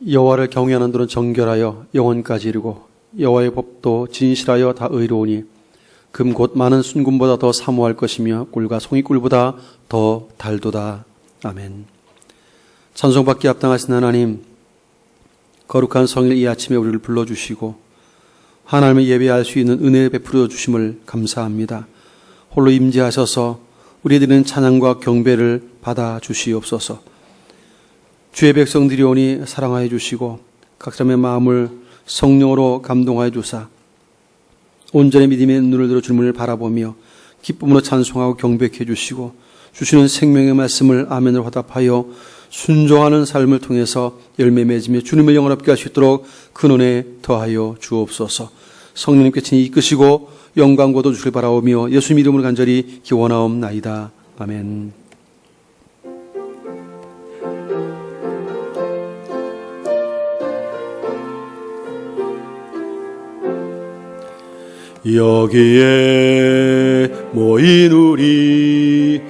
여호와를 경외하는 자는 정결하여 영혼까지 이르고 여호와의 법도 진실하여 다 의로우니 금 곧 많은 순금보다 더 사모할 것이며 꿀과 송이꿀보다 더 달도다. 아멘. 찬송받기 합당하신 하나님, 거룩한 성일 이 아침에 우리를 불러주시고 하나님을 예배할 수 있는 은혜 베풀어 주심을 감사합니다. 홀로 임재하셔서 우리들은 찬양과 경배를 받아 주시옵소서. 주의 백성들이 오니 사랑하여 주시고 각 사람의 마음을 성령으로 감동하여 주사 온전히 믿음의 눈을 들어 주님을 바라보며 기쁨으로 찬송하고 경배해 주시고 주시는 생명의 말씀을 아멘으로 화답하여 순종하는 삶을 통해서 열매 맺으며 주님을 영원롭게 할 수 있도록 큰 은혜 더하여 주옵소서. 성령님께 친히 이끄시고 영광과도 주실 바라오며 예수님 이름으로 간절히 기원하옵나이다. 아멘. 여기에 모인 우리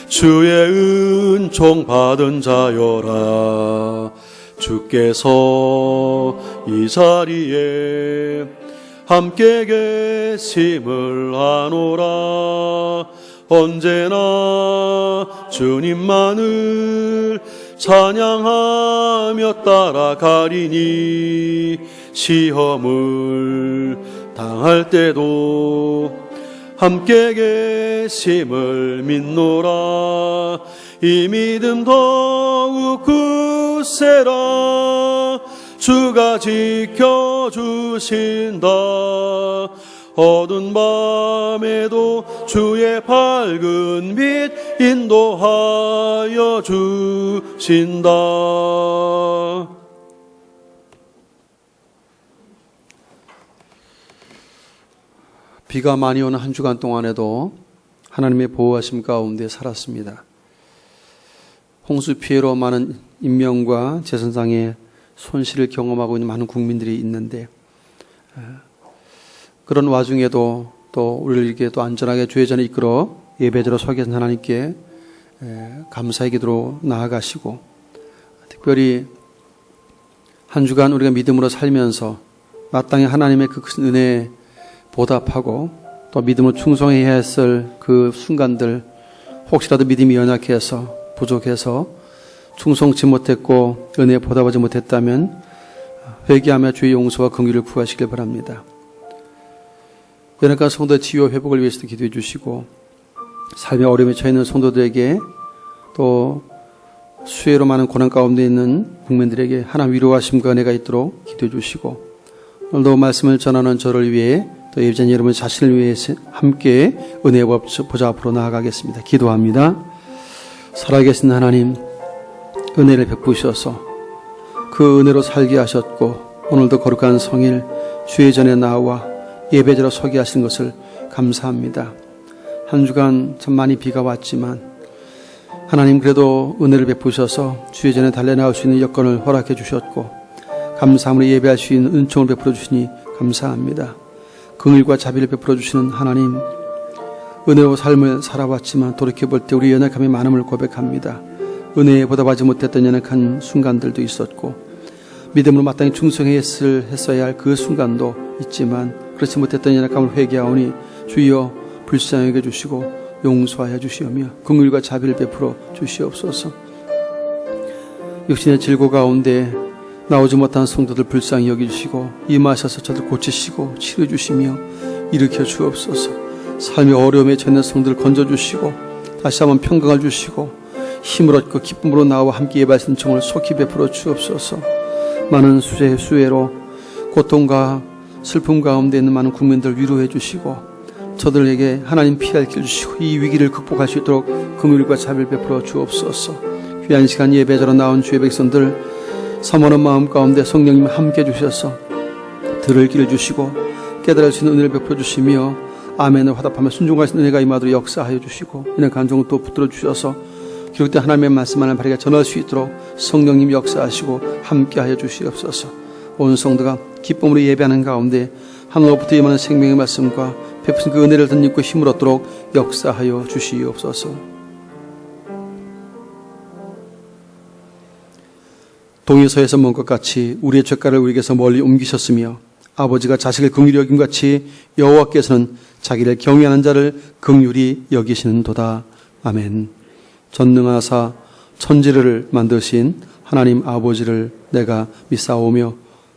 주의 은총 받은 자여라. 주께서 이 자리에 함께 계심을 아노라. 언제나 주님만을 찬양하며 따라가리니 시험을 당할 때도 함께 계심을 믿노라. 이 믿음 더욱 굳세라. 주가 지켜주신다. 어두운 밤에도 주의 밝은 빛 인도하여 주신다. 비가 많이 오는 한 주간 동안에도 하나님의 보호하심 가운데 살았습니다. 홍수 피해로 많은 인명과 재산상의 손실을 경험하고 있는 많은 국민들이 있는데 그런 와중에도 또 우리를 이렇게 또 안전하게 주의 전에 이끌어 예배자로 서게 하신 하나님께 감사의 기도로 나아가시고 특별히 한 주간 우리가 믿음으로 살면서 마땅히 하나님의 그 큰 은혜에 보답하고 또 믿음으로 충성해야 했을 그 순간들 혹시라도 믿음이 연약해서 부족해서 충성치 못했고 은혜에 보답하지 못했다면 회개하며 주의 용서와 긍휼을 구하시길 바랍니다. 연약한 성도의 치유 회복을 위해서도 기도해 주시고 삶의 어려움에 처해 있는 성도들에게 또 수혜로 많은 고난 가운데 있는 국민들에게 하나님 위로하심과 은혜가 있도록 기도해 주시고 오늘도 말씀을 전하는 저를 위해 또 예배자님 여러분 자신을 위해서 함께 은혜의 보좌 앞으로 나아가겠습니다. 기도합니다. 살아계신 하나님, 은혜를 베푸셔서 그 은혜로 살게 하셨고 오늘도 거룩한 성일 주의 전에 나와 예배자로 서게 하신 것을 감사합니다. 한 주간 참 많이 비가 왔지만 하나님 그래도 은혜를 베푸셔서 주의 전에 달려나올 수 있는 여건을 허락해 주셨고 감사함으로 예배할 수 있는 은총을 베풀어 주시니 감사합니다. 긍휼과 자비를 베풀어 주시는 하나님, 은혜로 삶을 살아왔지만 돌이켜볼 때 우리 연약함이 많음을 고백합니다. 은혜에 보답하지 못했던 연약한 순간들도 있었고 믿음으로 마땅히 충성했어야 할 그 순간도 있지만 그렇지 못했던 연약함을 회개하오니 주여 불쌍히 여겨주시고 용서하여 주시오며 긍휼과 자비를 베풀어 주시옵소서. 육신의 질고 가운데 나오지 못한 성도들 불쌍히 여기주시고 임하셔서 저들 고치시고 치료주시며 일으켜 주옵소서. 삶의 어려움에 처해 성도들 건져주시고 다시 한번 평강을 주시고 힘을 얻고 기쁨으로 나와 함께 예배하신 청을 속히 베풀어 주옵소서. 많은 수혜로 고통과 슬픔 가운데 있는 많은 국민들 위로해 주시고 저들에게 하나님 피할 길 주시고 이 위기를 극복할 수 있도록 긍휼과 자비를 베풀어 주옵소서. 귀한 시간 예배자로 나온 주의 백성들 사모하는 마음 가운데 성령님 함께 주셔서 들을 길을 주시고 깨달을 수 있는 은혜를 베풀어 주시며 아멘을 화답하며 순종할 수 있는 은혜가 임하도록 역사하여 주시고 이는 간종을 또 붙들어 주셔서 기록된 하나님의 말씀만을 바르게 전할 수 있도록 성령님 역사하시고 함께하여 주시옵소서. 온 성도가 기쁨으로 예배하는 가운데 하늘로부터 임하는 생명의 말씀과 베푸신 그 은혜를 덧입고 힘을 얻도록 역사하여 주시옵소서. 동에서에서 먼 것 같이 우리의 죄가를 우리에게서 멀리 옮기셨으며 아버지가 자식을 긍휼히 여김 같이 여호와께서는 자기를 경외하는 자를 긍휼히 여기시는도다. 아멘. 전능하사 천지를 만드신 하나님 아버지를 내가 믿사오며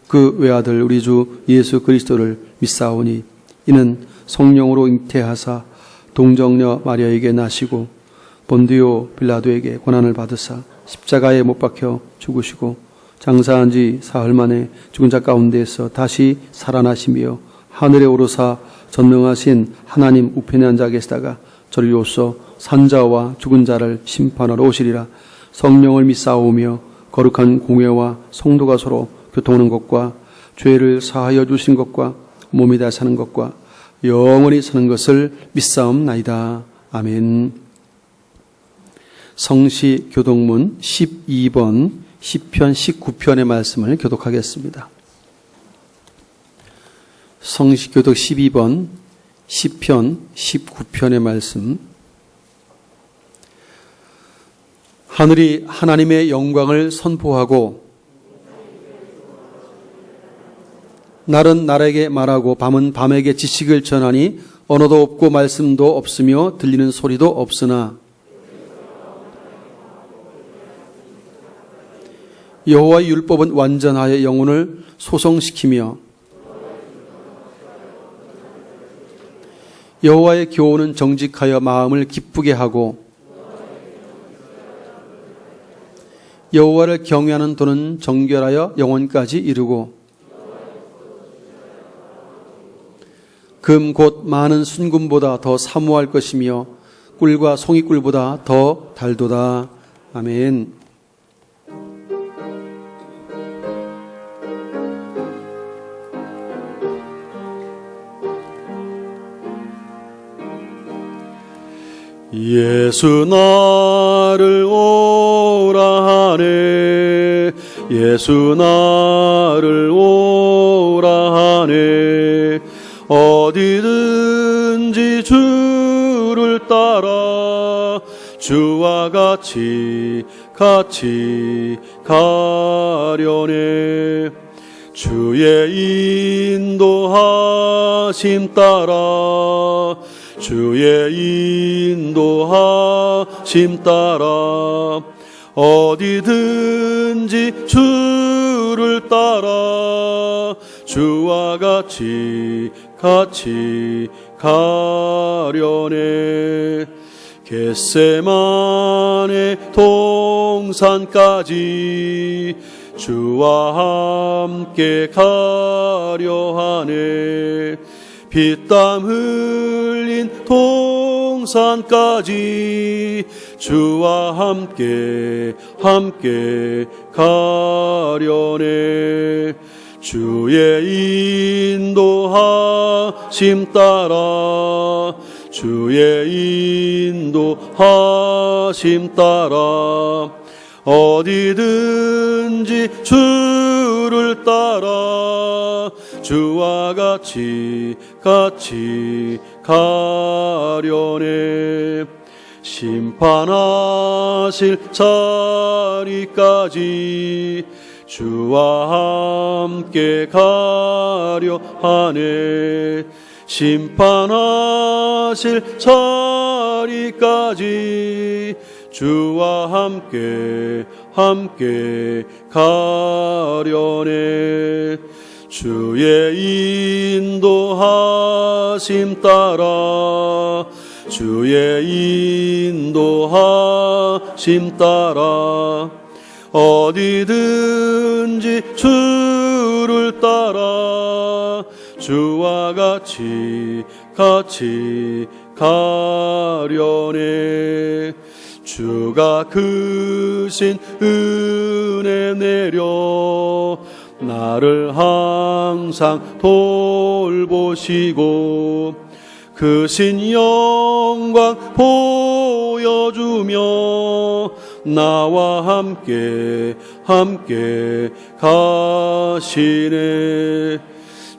그 외아들 우리 주 예수 그리스도를 믿사오니 이는 성령으로 잉태하사 동정녀 마리아에게 나시고 본디오 빌라도에게 고난을 받으사 십자가에 못 박혀 죽으시고 장사한 지 사흘 만에 죽은 자 가운데에서 다시 살아나시며 하늘에 오르사 전능하신 하나님 우편에 앉아 계시다가 저리로서 산자와 죽은 자를 심판하러 오시리라. 성령을 믿사오며 거룩한 공회와 성도가 서로 교통하는 것과 죄를 사하여 주신 것과 몸이 다 사는 것과 영원히 사는 것을 믿사옵나이다. 아멘. 성시 교독문 12번 시편 19편의 말씀을 교독하겠습니다. 성시 교독 12번 시편 19편의 말씀. 하늘이 하나님의 영광을 선포하고 날은 날에게 말하고 밤은 밤에게 지식을 전하니 언어도 없고 말씀도 없으며 들리는 소리도 없으나 여호와의 율법은 완전하여 영혼을 소성시키며 여호와의 교훈은 정직하여 마음을 기쁘게 하고 여호와를 경외하는 도는 정결하여 영혼까지 이르고 금 곧 많은 순금보다 더 사모할 것이며 꿀과 송이꿀보다 더 달도다. 아멘. 예수 나를 오라 하네 예수 나를 오라 하네 어디든지 주를 따라 주와 같이 가려네 주의 인도하심 따라 주의 인도하심 따라 어디든지 주를 따라 주와 같이 가려네 겟세마네 동산까지 주와 함께 가려 하네 피땀 흘린 동산까지 주와 함께 가려네 주의 인도하심 따라 주의 인도하심 따라 어디든지 주를 따라 주와 같이 가려네 심판하실 자리까지 주와 함께 가려 하네 심판하실 자리까지 주와 함께 가려네 주의 인도하심 따라 주의 인도하심 따라 어디든지 주를 따라 주와 같이 가려네 주가 크신 은혜 내려 나를 항상 돌보시고 크신 영광 보여주며 나와 함께 가시네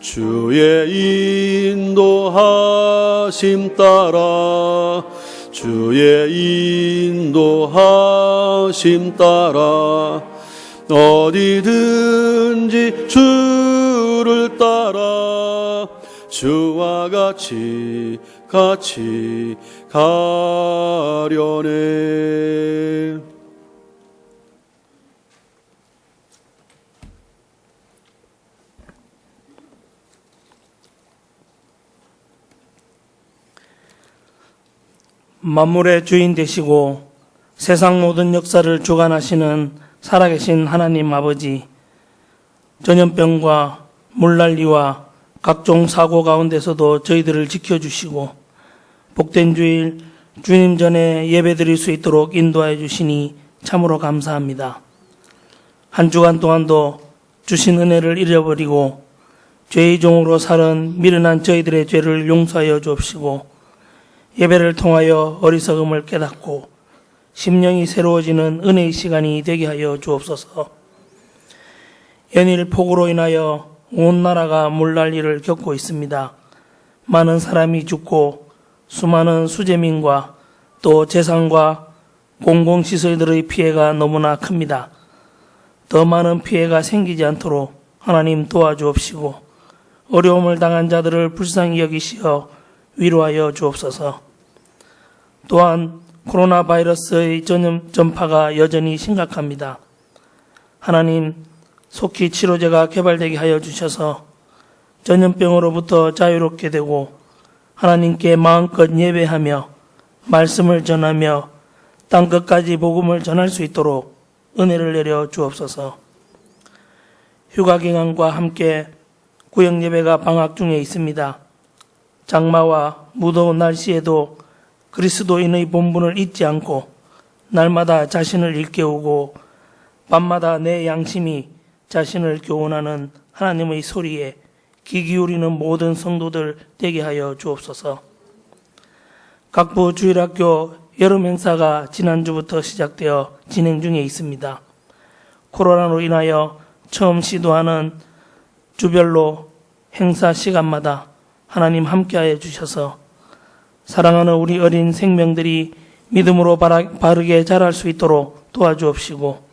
주의 인도하심 따라 주의 인도하심 따라 어디든지 주를 따라 주와 같이 가려네. 만물의 주인 되시고 세상 모든 역사를 주관하시는 살아계신 하나님 아버지, 전염병과 물난리와 각종 사고 가운데서도 저희들을 지켜주시고 복된 주일 주님 전에 예배드릴 수 있도록 인도하여 주시니 참으로 감사합니다. 한 주간 동안도 주신 은혜를 잃어버리고 죄의 종으로 살은 미련한 저희들의 죄를 용서하여 주옵시고 예배를 통하여 어리석음을 깨닫고 심령이 새로워지는 은혜의 시간이 되게 하여 주옵소서. 연일 폭우로 인하여 온 나라가 물난리를 겪고 있습니다. 많은 사람이 죽고 수많은 수재민과 또 재산과 공공시설들의 피해가 너무나 큽니다. 더 많은 피해가 생기지 않도록 하나님 도와주옵시고 어려움을 당한 자들을 불쌍히 여기시어 위로하여 주옵소서. 또한 코로나 바이러스의 전파가 여전히 심각합니다. 하나님, 속히 치료제가 개발되게 하여 주셔서 전염병으로부터 자유롭게 되고 하나님께 마음껏 예배하며 말씀을 전하며 땅끝까지 복음을 전할 수 있도록 은혜를 내려 주옵소서. 휴가기간과 함께 구역예배가 방학 중에 있습니다. 장마와 무더운 날씨에도 그리스도인의 본분을 잊지 않고 날마다 자신을 일깨우고 밤마다 내 양심이 자신을 교훈하는 하나님의 소리에 귀 기울이는 모든 성도들 되게 하여 주옵소서. 각부 주일학교 여름 행사가 지난주부터 시작되어 진행 중에 있습니다. 코로나로 인하여 처음 시도하는 주별로 행사 시간마다 하나님 함께하여 주셔서 사랑하는 우리 어린 생명들이 믿음으로 바르게 자랄 수 있도록 도와주옵시고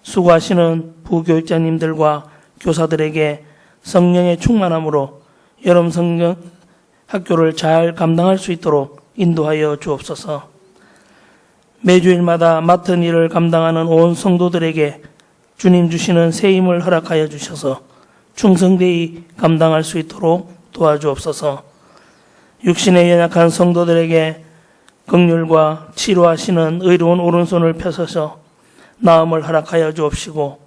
수고하시는 부교육자님들과 교사들에게 성령의 충만함으로 여름 성경 학교를 잘 감당할 수 있도록 인도하여 주옵소서. 매주일마다 맡은 일을 감당하는 온 성도들에게 주님 주시는 새 힘을 허락하여 주셔서 충성되이 감당할 수 있도록 도와주옵소서. 육신에 연약한 성도들에게 긍휼과 치료하시는 의로운 오른손을 펴서서 나음을 허락하여 주옵시고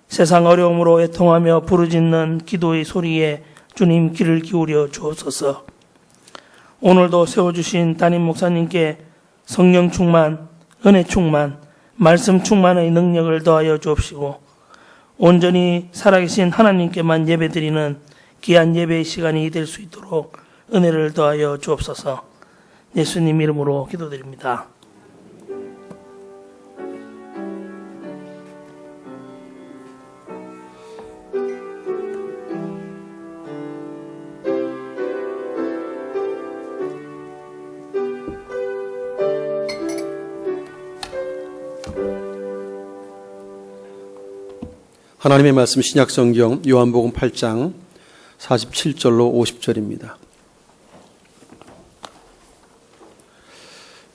세상 어려움으로 애통하며 부르짖는 기도의 소리에 주님 귀를 기울여 주옵소서. 오늘도 세워주신 담임 목사님께 성령 충만, 은혜 충만, 말씀 충만의 능력을 더하여 주옵시고 온전히 살아계신 하나님께만 예배드리는 귀한 예배의 시간이 될 수 있도록 은혜를 더하여 주옵소서. 예수님 이름으로 기도드립니다. 하나님의 말씀 신약성경 요한복음 8장 47절로 50절입니다.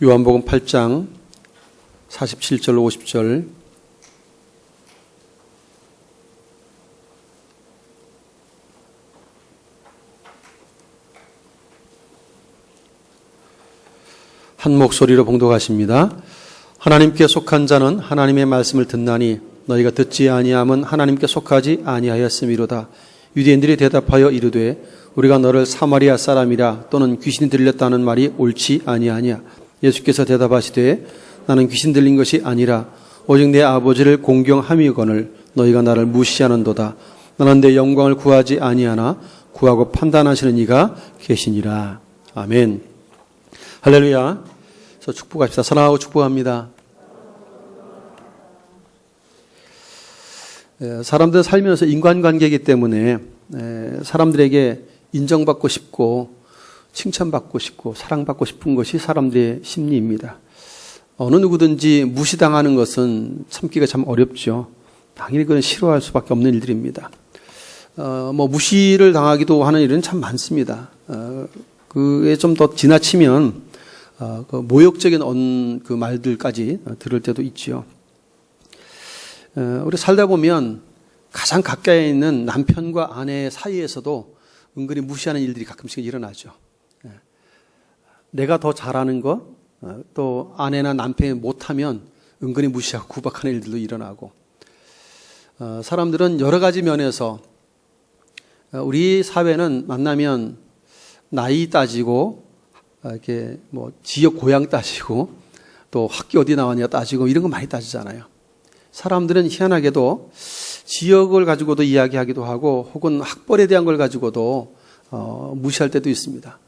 요한복음 8장 47절로 50절. 한 목소리로 봉독하십니다. 하나님께 속한 자는 하나님의 말씀을 듣나니 너희가 듣지 아니함은 하나님께 속하지 아니하였음이로다. 유대인들이 대답하여 이르되 우리가 너를 사마리아 사람이라 또는 귀신이 들렸다는 말이 옳지 아니하냐. 예수께서 대답하시되 나는 귀신 들린 것이 아니라 오직 내 아버지를 공경함이거늘 너희가 나를 무시하는도다. 나는 내 영광을 구하지 아니하나 구하고 판단하시는 이가 계시니라. 아멘. 할렐루야. 저 축복합시다. 사랑하고 축복합니다. 사람들 살면서 인간관계이기 때문에 사람들에게 인정받고 싶고 칭찬받고 싶고 사랑받고 싶은 것이 사람들의 심리입니다. 어느 누구든지 무시당하는 것은 참기가 참 어렵죠. 당연히 그건 싫어할 수밖에 없는 일들입니다. 뭐 무시를 당하기도 하는 일은 참 많습니다. 그에 좀 더 지나치면 그 모욕적인 그 말들까지 들을 때도 있지요. 우리 살다 보면 가장 가까이 있는 남편과 아내 사이에서도 은근히 무시하는 일들이 가끔씩 일어나죠. 내가 더 잘하는 것, 또 아내나 남편이 못하면 은근히 무시하고 구박하는 일들도 일어나고, 사람들은 여러 가지 면에서 우리 사회는 만나면 나이 따지고 이렇게 뭐 지역 고향 따지고 또 학교 어디 나왔냐 따지고 이런 거 많이 따지잖아요. 사람들은 희한하게도 지역을 가지고도 이야기하기도 하고 혹은 학벌에 대한 걸 가지고도 무시할 때도 있습니다.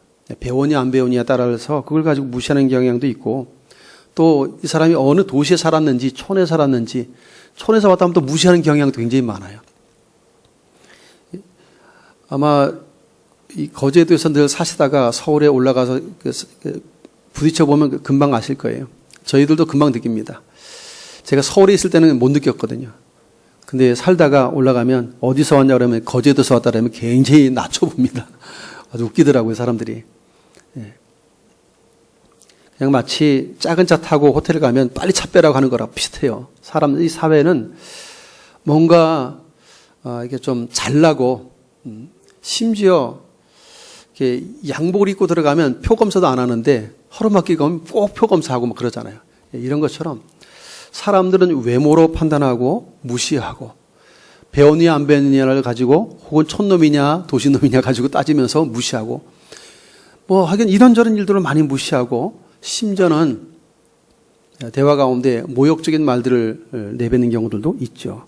배우냐 안 배우냐에 따라서 그걸 가지고 무시하는 경향도 있고, 또 이 사람이 어느 도시에 살았는지 촌에 살았는지 촌에서 왔다 하면 또 무시하는 경향도 굉장히 많아요. 아마 이 거제도에서 늘 사시다가 서울에 올라가서 부딪혀 보면 금방 아실 거예요. 저희들도 금방 느낍니다. 제가 서울에 있을 때는 못 느꼈거든요. 근데 살다가 올라가면 어디서 왔냐 그러면 거제도에서 왔다 그러면 굉장히 낮춰봅니다. 아주 웃기더라고요, 사람들이. 그냥 마치 작은 차 타고 호텔에 가면 빨리 차 빼라고 하는 거랑 비슷해요. 이 사회는 뭔가 이게 좀 잘나고, 심지어 이렇게 양복을 입고 들어가면 표 검사도 안 하는데 허름하게 가면 꼭 표 검사하고 막 그러잖아요. 이런 것처럼 사람들은 외모로 판단하고 무시하고, 배웠느냐 안 배웠느냐를 가지고 혹은 촌놈이냐 도시놈이냐 가지고 따지면서 무시하고, 뭐 하긴 이런저런 일들을 많이 무시하고, 심지어는 대화 가운데 모욕적인 말들을 내뱉는 경우들도 있죠.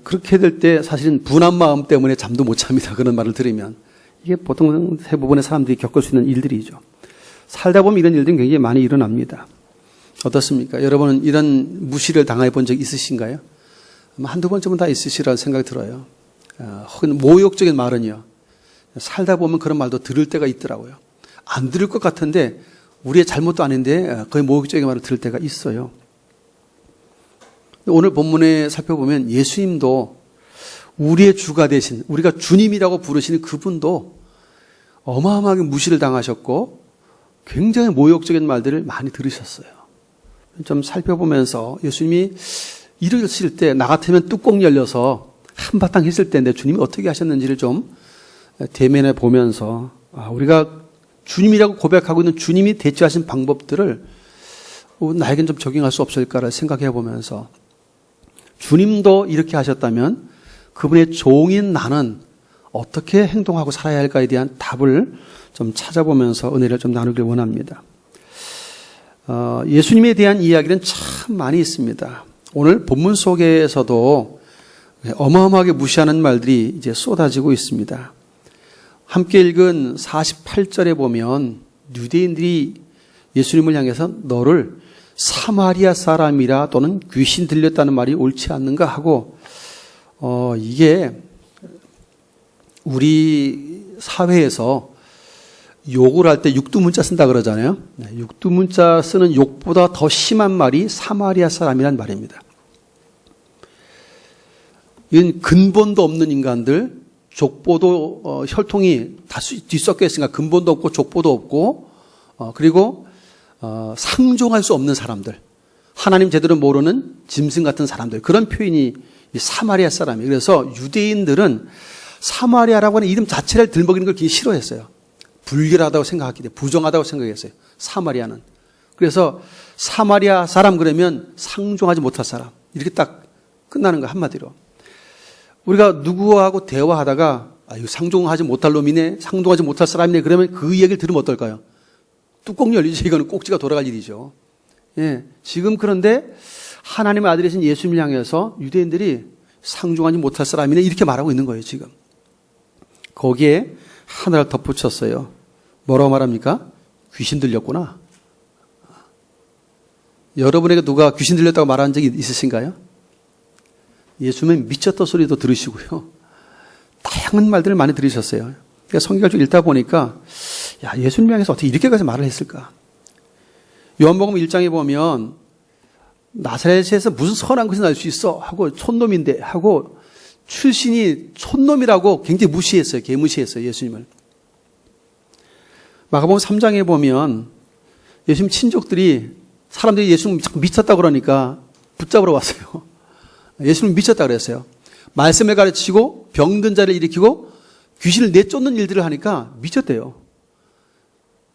그렇게 될 때 사실은 분한 마음 때문에 잠도 못 잡니다. 그런 말을 들으면. 이게 보통 대부분의 사람들이 겪을 수 있는 일들이죠. 살다 보면 이런 일들이 굉장히 많이 일어납니다. 어떻습니까? 여러분은 이런 무시를 당해 본 적 있으신가요? 아마 한두 번쯤은 다 있으시라는 생각이 들어요. 혹은 모욕적인 말은요, 살다 보면 그런 말도 들을 때가 있더라고요. 안 들을 것 같은데 우리의 잘못도 아닌데 거의 모욕적인 말을 들을 때가 있어요. 오늘 본문에 살펴보면 예수님도 우리의 주가 되신, 우리가 주님이라고 부르시는 그분도 어마어마하게 무시를 당하셨고 굉장히 모욕적인 말들을 많이 들으셨어요. 좀 살펴보면서 예수님이 이러실 때 나 같으면 뚜껑 열려서 한바탕 했을 때인데 주님이 어떻게 하셨는지를 좀 대면해 보면서 우리가 주님이라고 고백하고 있는 주님이 대처하신 방법들을 나에겐 좀 적용할 수 없을까를 생각해 보면서, 주님도 이렇게 하셨다면 그분의 종인 나는 어떻게 행동하고 살아야 할까에 대한 답을 좀 찾아보면서 은혜를 좀 나누길 원합니다. 예수님에 대한 이야기는 참 많이 있습니다. 오늘 본문 속에서도 어마어마하게 무시하는 말들이 이제 쏟아지고 있습니다. 함께 읽은 48절에 보면 유대인들이 예수님을 향해서 너를 사마리아 사람이라 또는 귀신 들렸다는 말이 옳지 않는가 하고, 이게 우리 사회에서 욕을 할 때 육두문자 쓴다 그러잖아요. 육두문자 쓰는 욕보다 더 심한 말이 사마리아 사람이란 말입니다. 이건 근본도 없는 인간들, 족보도 혈통이 다 뒤섞여 있으니까 근본도 없고 족보도 없고, 그리고 상종할 수 없는 사람들, 하나님 제대로 모르는 짐승 같은 사람들, 그런 표현이 사마리아 사람이에요. 그래서 유대인들은 사마리아라고 하는 이름 자체를 들먹이는 걸 굉장히 싫어했어요. 불결하다고 생각하기 때문에, 부정하다고 생각했어요, 사마리아는. 그래서 사마리아 사람 그러면 상종하지 못할 사람, 이렇게 딱 끝나는 거, 한마디로. 우리가 누구하고 대화하다가 이거 상종하지 못할 놈이네, 상종하지 못할 사람이네, 그러면 그 얘기를 들으면 어떨까요? 뚜껑 열리죠. 이거는 꼭지가 돌아갈 일이죠. 예, 지금 그런데 하나님의 아들이신 예수님을 향해서 유대인들이 상종하지 못할 사람이네 이렇게 말하고 있는 거예요, 지금. 거기에 하나를 덧붙였어요. 뭐라고 말합니까? 귀신 들렸구나. 여러분에게 누가 귀신 들렸다고 말한 적이 있으신가요? 예수님은 미쳤다 소리도 들으시고요, 다양한 말들을 많이 들으셨어요. 그러니까 성경을 좀 읽다 보니까 예수님 향해서 어떻게 이렇게까지 말을 했을까? 요한복음 1장에 보면 나사렛에서 무슨 선한 것이 날 수 있어? 하고 촌놈인데 하고 출신이 촌놈이라고 굉장히 무시했어요. 개무시했어요. 예수님을. 마가복음 3장에 보면 예수님 친족들이 사람들이 예수님 미쳤다 그러니까 붙잡으러 왔어요. 예수님 미쳤다 그랬어요. 말씀을 가르치고 병든 자를 일으키고 귀신을 내쫓는 일들을 하니까 미쳤대요.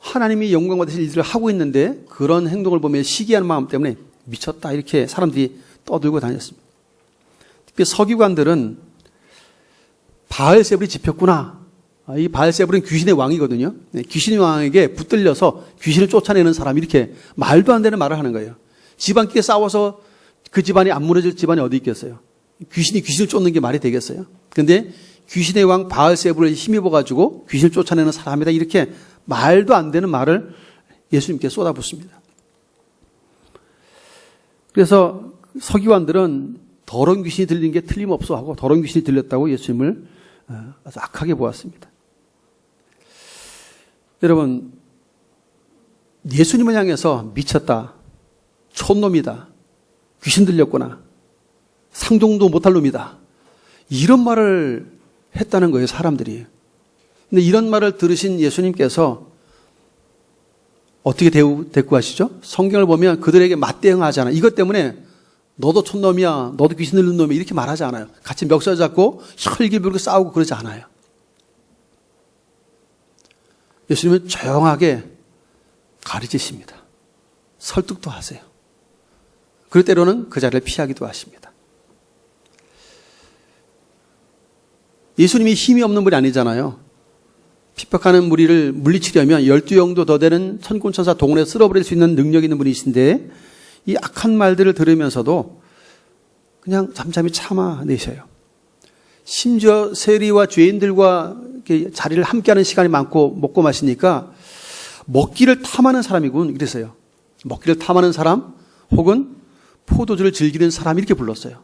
하나님이 영광 받으실 일들을 하고 있는데 그런 행동을 보면 시기한 마음 때문에 미쳤다 이렇게 사람들이 떠들고 다녔습니다. 특히 서기관들은 바알세불이 집혔구나. 이 바알세불은 귀신의 왕이거든요. 귀신의 왕에게 붙들려서 귀신을 쫓아내는 사람 이렇게 말도 안 되는 말을 하는 거예요. 집안끼리 싸워서 그 집안이 안 무너질 집안이 어디 있겠어요. 귀신이 귀신을 쫓는 게 말이 되겠어요. 그런데 귀신의 왕 바알세불을 힘입어가지고 귀신을 쫓아내는 사람이다 이렇게 말도 안 되는 말을 예수님께 쏟아붓습니다. 그래서 서기관들은 더러운 귀신이 들린 게 틀림없어 하고 더러운 귀신이 들렸다고 예수님을 아주 악하게 보았습니다. 여러분, 예수님을 향해서 미쳤다, 촌놈이다, 귀신 들렸구나, 상종도 못할 놈이다 이런 말을 했다는 거예요, 사람들이. 근데 이런 말을 들으신 예수님께서 어떻게 대꾸하시죠? 성경을 보면 그들에게 맞대응하잖아. 이것 때문에 너도 촌놈이야, 너도 귀신 들린 놈이야 이렇게 말하지 않아요. 같이 멱살 잡고 혈기 부르고 싸우고 그러지 않아요. 예수님은 조용하게 가르치십니다. 설득도 하세요. 그럴 때로는 그 자리를 피하기도 하십니다. 예수님이 힘이 없는 분이 아니잖아요. 핍박하는 무리를 물리치려면 12영도 더 되는 천군천사 동원에 쓸어버릴 수 있는 능력 있는 분이신데 이 악한 말들을 들으면서도 그냥 잠잠히 참아내셔요. 심지어 세리와 죄인들과 자리를 함께하는 시간이 많고 먹고 마시니까 먹기를 탐하는 사람이군 이랬어요. 먹기를 탐하는 사람 혹은 포도주를 즐기는 사람 이렇게 불렀어요.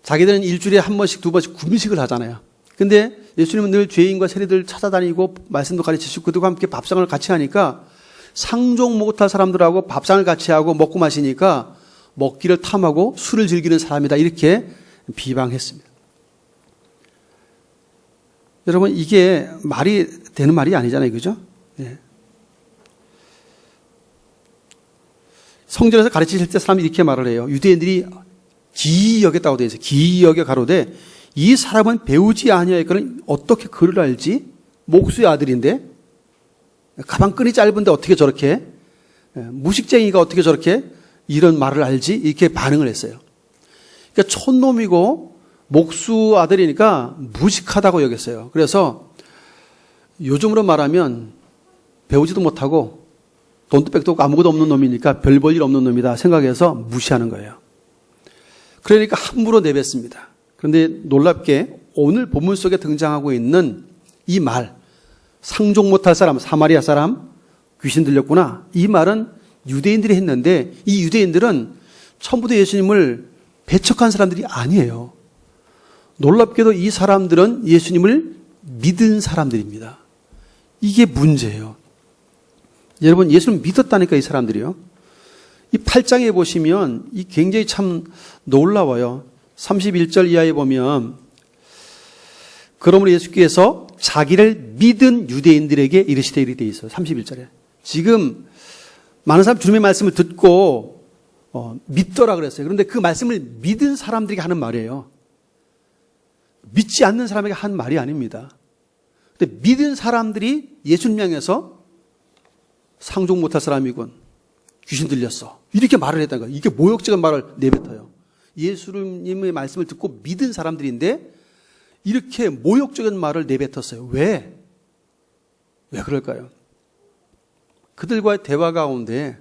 자기들은 일주일에 한 번씩 두 번씩 금식을 하잖아요. 근데 예수님은 늘 죄인과 세리들 찾아다니고 말씀도 가르치시고 그들과 함께 밥상을 같이 하니까 상종 못할 사람들하고 밥상을 같이 하고 먹고 마시니까 먹기를 탐하고 술을 즐기는 사람이다 이렇게 비방했습니다. 여러분 이게 말이 되는 말이 아니잖아요. 그죠? 네. 성전에서 가르치실 때 사람이 이렇게 말을 해요. 유대인들이 기이 여겼다고 되어 있어요. 기이 여겨 가로되 이 사람은 배우지 아니하였거든 어떻게 글을 알지? 목수의 아들인데 가방끈이 짧은데 어떻게 저렇게 무식쟁이가 어떻게 저렇게 이런 말을 알지? 이렇게 반응을 했어요. 그러니까 촌놈이고 목수 아들이니까 무식하다고 여겼어요. 그래서 요즘으로 말하면 배우지도 못하고 돈도 백도 없고 아무것도 없는 놈이니까 별 볼 일 없는 놈이다 생각해서 무시하는 거예요. 그러니까 함부로 내뱉습니다. 그런데 놀랍게 오늘 본문 속에 등장하고 있는 이 말, 상종 못할 사람, 사마리아 사람, 귀신 들렸구나. 이 말은 유대인들이 했는데 이 유대인들은 처음부터 예수님을 배척한 사람들이 아니에요. 놀랍게도 이 사람들은 예수님을 믿은 사람들입니다. 이게 문제예요. 여러분 예수님 믿었다니까 이 사람들이요. 이 8장에 보시면 이 굉장히 참 놀라워요. 31절 이하에 보면 그러므로 예수께서 자기를 믿은 유대인들에게 이르시되 이렇게 되어 있어요. 31절에. 지금 많은 사람 주님의 말씀을 듣고 믿더라 그랬어요. 그런데 그 말씀을 믿은 사람들에게 하는 말이에요. 믿지 않는 사람에게 한 말이 아닙니다. 근데 믿은 사람들이 예수님 향해서 상종 못할 사람이군. 귀신 들렸어. 이렇게 말을 했다는 거예요. 이게 모욕적인 말을 내뱉어요. 예수님의 말씀을 듣고 믿은 사람들인데 이렇게 모욕적인 말을 내뱉었어요. 왜? 왜 그럴까요? 그들과의 대화 가운데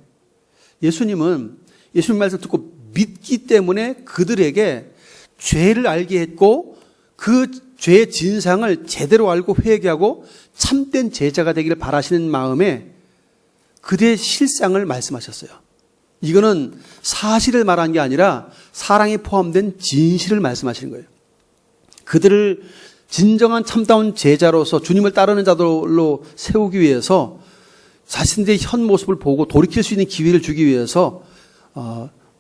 예수님은 예수님 말씀을 듣고 믿기 때문에 그들에게 죄를 알게 했고 그 죄의 진상을 제대로 알고 회개하고 참된 제자가 되기를 바라시는 마음에 그들의 실상을 말씀하셨어요. 이거는 사실을 말한 게 아니라 사랑이 포함된 진실을 말씀하시는 거예요. 그들을 진정한 참다운 제자로서 주님을 따르는 자들로 세우기 위해서 자신들의 현 모습을 보고 돌이킬 수 있는 기회를 주기 위해서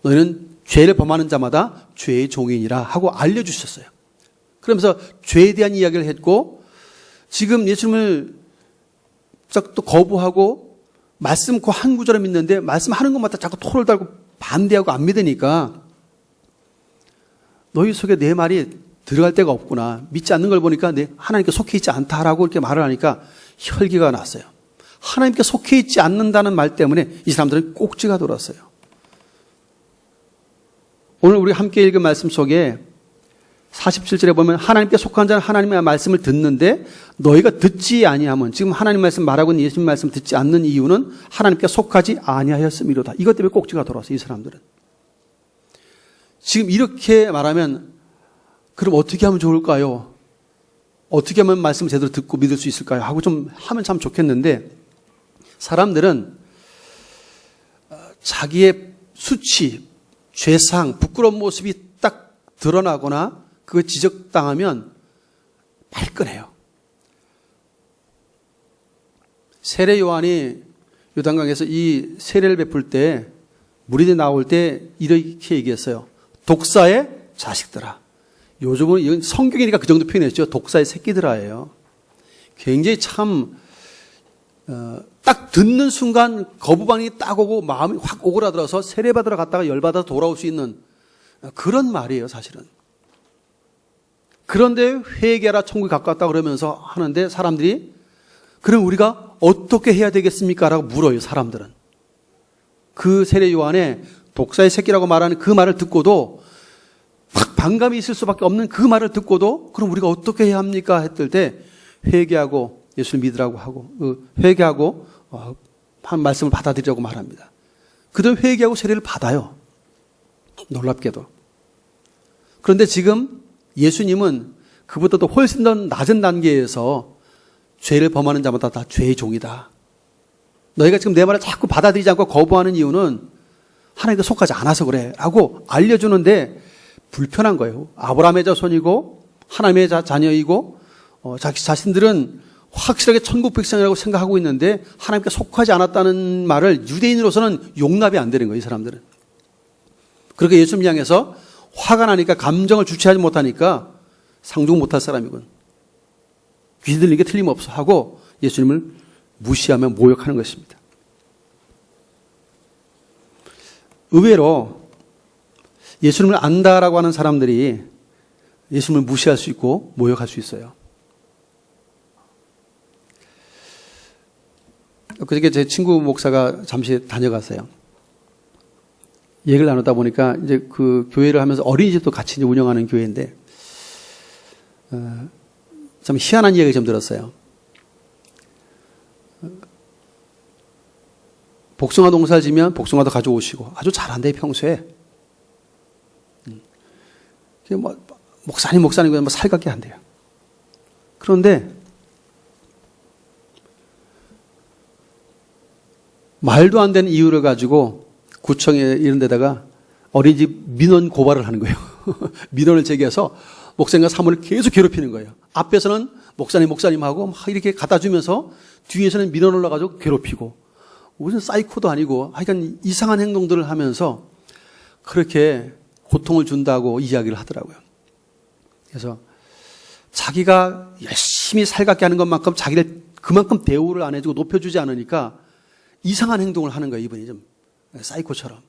너희는 죄를 범하는 자마다 죄의 종이니라 하고 알려주셨어요. 그러면서 죄에 대한 이야기를 했고 지금 예수님을 또 거부하고 말씀 그 한 구절을 믿는데 말씀하는 것마다 자꾸 토를 달고 반대하고 안 믿으니까 너희 속에 내 말이 들어갈 데가 없구나. 믿지 않는 걸 보니까 내 하나님께 속해 있지 않다라고 이렇게 말을 하니까 혈기가 났어요. 하나님께 속해 있지 않는다는 말 때문에 이 사람들은 꼭지가 돌았어요. 오늘 우리 함께 읽은 말씀 속에 47절에 보면 하나님께 속한 자는 하나님의 말씀을 듣는데 너희가 듣지 아니하면 지금 하나님 말씀 말하고 있는 예수님 말씀 듣지 않는 이유는 하나님께 속하지 아니하였음이로다. 이것 때문에 꼭지가 돌아왔어요. 이 사람들은. 지금 이렇게 말하면 그럼 어떻게 하면 좋을까요? 어떻게 하면 말씀을 제대로 듣고 믿을 수 있을까요? 하고 좀 하면 참 좋겠는데 사람들은 자기의 수치, 죄상, 부끄러운 모습이 딱 드러나거나 그거 지적당하면 발끈해요. 세례 요한이 요단강에서 이 세례를 베풀 때 무리들이 나올 때 이렇게 얘기했어요. 독사의 자식들아. 요즘은 이건 성경이니까 그 정도 표현했죠. 독사의 새끼들아예요. 굉장히 참 딱 듣는 순간 거부반응이 딱 오고 마음이 확 오그라들어서 세례받으러 갔다가 열받아서 돌아올 수 있는 그런 말이에요, 사실은. 그런데 회개하라 천국이 가까웠다 그러면서 하는데 사람들이 그럼 우리가 어떻게 해야 되겠습니까? 라고 물어요, 사람들은. 그 세례 요한의 독사의 새끼라고 말하는 그 말을 듣고도 막 반감이 있을 수밖에 없는 그 말을 듣고도 그럼 우리가 어떻게 해야 합니까? 했을 때 회개하고 예수를 믿으라고 하고 회개하고 한 말씀을 받아들이라고 말합니다. 그들은 회개하고 세례를 받아요. 놀랍게도. 그런데 지금 예수님은 그보다도 훨씬 더 낮은 단계에서 죄를 범하는 자마다 다 죄의 종이다. 너희가 지금 내 말을 자꾸 받아들이지 않고 거부하는 이유는 하나님께 속하지 않아서 그래 라고 알려주는데 불편한 거예요. 아브라함의 자손이고 하나님의 자녀이고 자기 자신들은 확실하게 천국 백성이라고 생각하고 있는데 하나님께 속하지 않았다는 말을 유대인으로서는 용납이 안 되는 거예요. 이 사람들은. 그렇게 예수님 향해서 화가 나니까 감정을 주체하지 못하니까 상종 못할 사람이군. 귀 들린 게 틀림없어 하고 예수님을 무시하며 모욕하는 것입니다. 의외로 예수님을 안다라고 하는 사람들이 예수님을 무시할 수 있고 모욕할 수 있어요. 그저께 제 친구 목사가 잠시 다녀갔어요. 얘기를 나누다 보니까 이제 그 교회를 하면서 어린이집도 같이 이제 운영하는 교회인데, 참 희한한 이야기 좀 들었어요. 복숭아 농사 지면 복숭아도 가져오시고 아주 잘한대 평소에. 뭐 목사님 뭐 살갑게 한대요. 그런데 말도 안 되는 이유를 가지고 구청에 이런 데다가 어린이집 민원 고발을 하는 거예요. 민원을 제기해서 목사님과 사모를 계속 괴롭히는 거예요. 앞에서는 목사님하고 막 이렇게 갖다 주면서 뒤에서는 민원 올라가지고 괴롭히고 무슨 사이코도 아니고 하여간 이상한 행동들을 하면서 그렇게 고통을 준다고 이야기를 하더라고요. 그래서 자기가 열심히 살갑게 하는 것만큼 자기를 그만큼 대우를 안 해주고 높여주지 않으니까 이상한 행동을 하는 거예요. 이분이 좀 사이코처럼.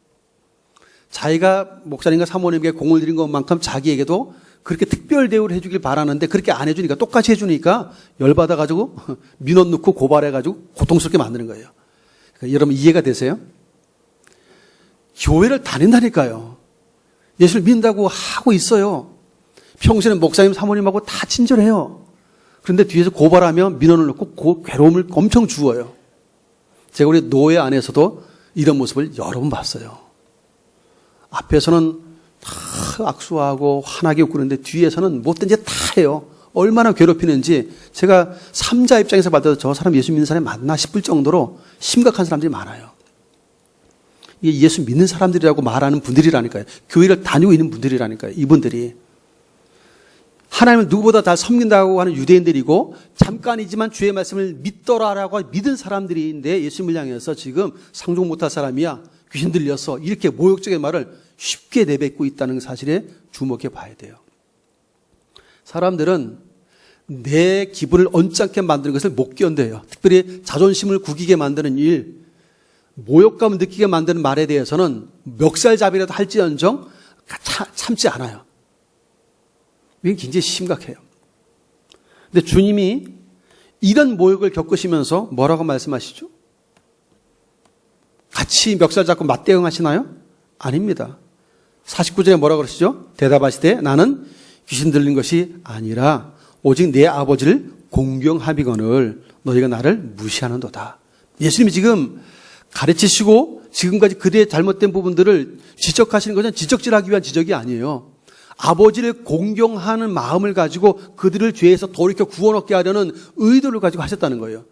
자기가 목사님과 사모님에게 공을 들인 것만큼 자기에게도 그렇게 특별 대우를 해주길 바라는데 그렇게 안 해주니까 똑같이 해주니까 열받아가지고 민원 넣고 고발해가지고 고통스럽게 만드는 거예요. 그러니까 여러분 이해가 되세요? 교회를 다닌다니까요. 예수를 믿는다고 하고 있어요. 평소에는 목사님 사모님하고 다 친절해요. 그런데 뒤에서 고발하면 민원을 넣고 괴로움을 엄청 주어요. 제가 우리 노예 안에서도 이런 모습을 여러 번 봤어요. 앞에서는 다 악수하고 환하게 웃고 그러는데 뒤에서는 못된 짓 다 해요. 얼마나 괴롭히는지 제가 3자 입장에서 봤을 때 저 사람 예수 믿는 사람이 맞나 싶을 정도로 심각한 사람들이 많아요. 이게 예수 믿는 사람들이라고 말하는 분들이라니까요. 교회를 다니고 있는 분들이라니까요. 이분들이. 하나님을 누구보다 다 섬긴다고 하는 유대인들이고 잠깐이지만 주의 말씀을 믿더라라고 믿은 사람들인데 예수님을 향해서 지금 상종 못할 사람이야. 귀신 들려서 이렇게 모욕적인 말을 쉽게 내뱉고 있다는 사실에 주목해 봐야 돼요. 사람들은 내 기분을 언짢게 만드는 것을 못 견뎌요. 특별히 자존심을 구기게 만드는 일, 모욕감을 느끼게 만드는 말에 대해서는 멱살잡이라도 할지언정 참지 않아요. 이게 굉장히 심각해요. 근데 주님이 이런 모욕을 겪으시면서 뭐라고 말씀하시죠? 같이 멱살 잡고 맞대응하시나요? 아닙니다. 49절에 뭐라고 그러시죠? 대답하시되 나는 귀신 들린 것이 아니라 오직 내 아버지를 공경하비거늘 너희가 나를 무시하는도다. 예수님이 지금 가르치시고 지금까지 그들의 잘못된 부분들을 지적하시는 것은 지적질하기 위한 지적이 아니에요. 아버지를 공경하는 마음을 가지고 그들을 죄에서 돌이켜 구원 얻게 하려는 의도를 가지고 하셨다는 거예요.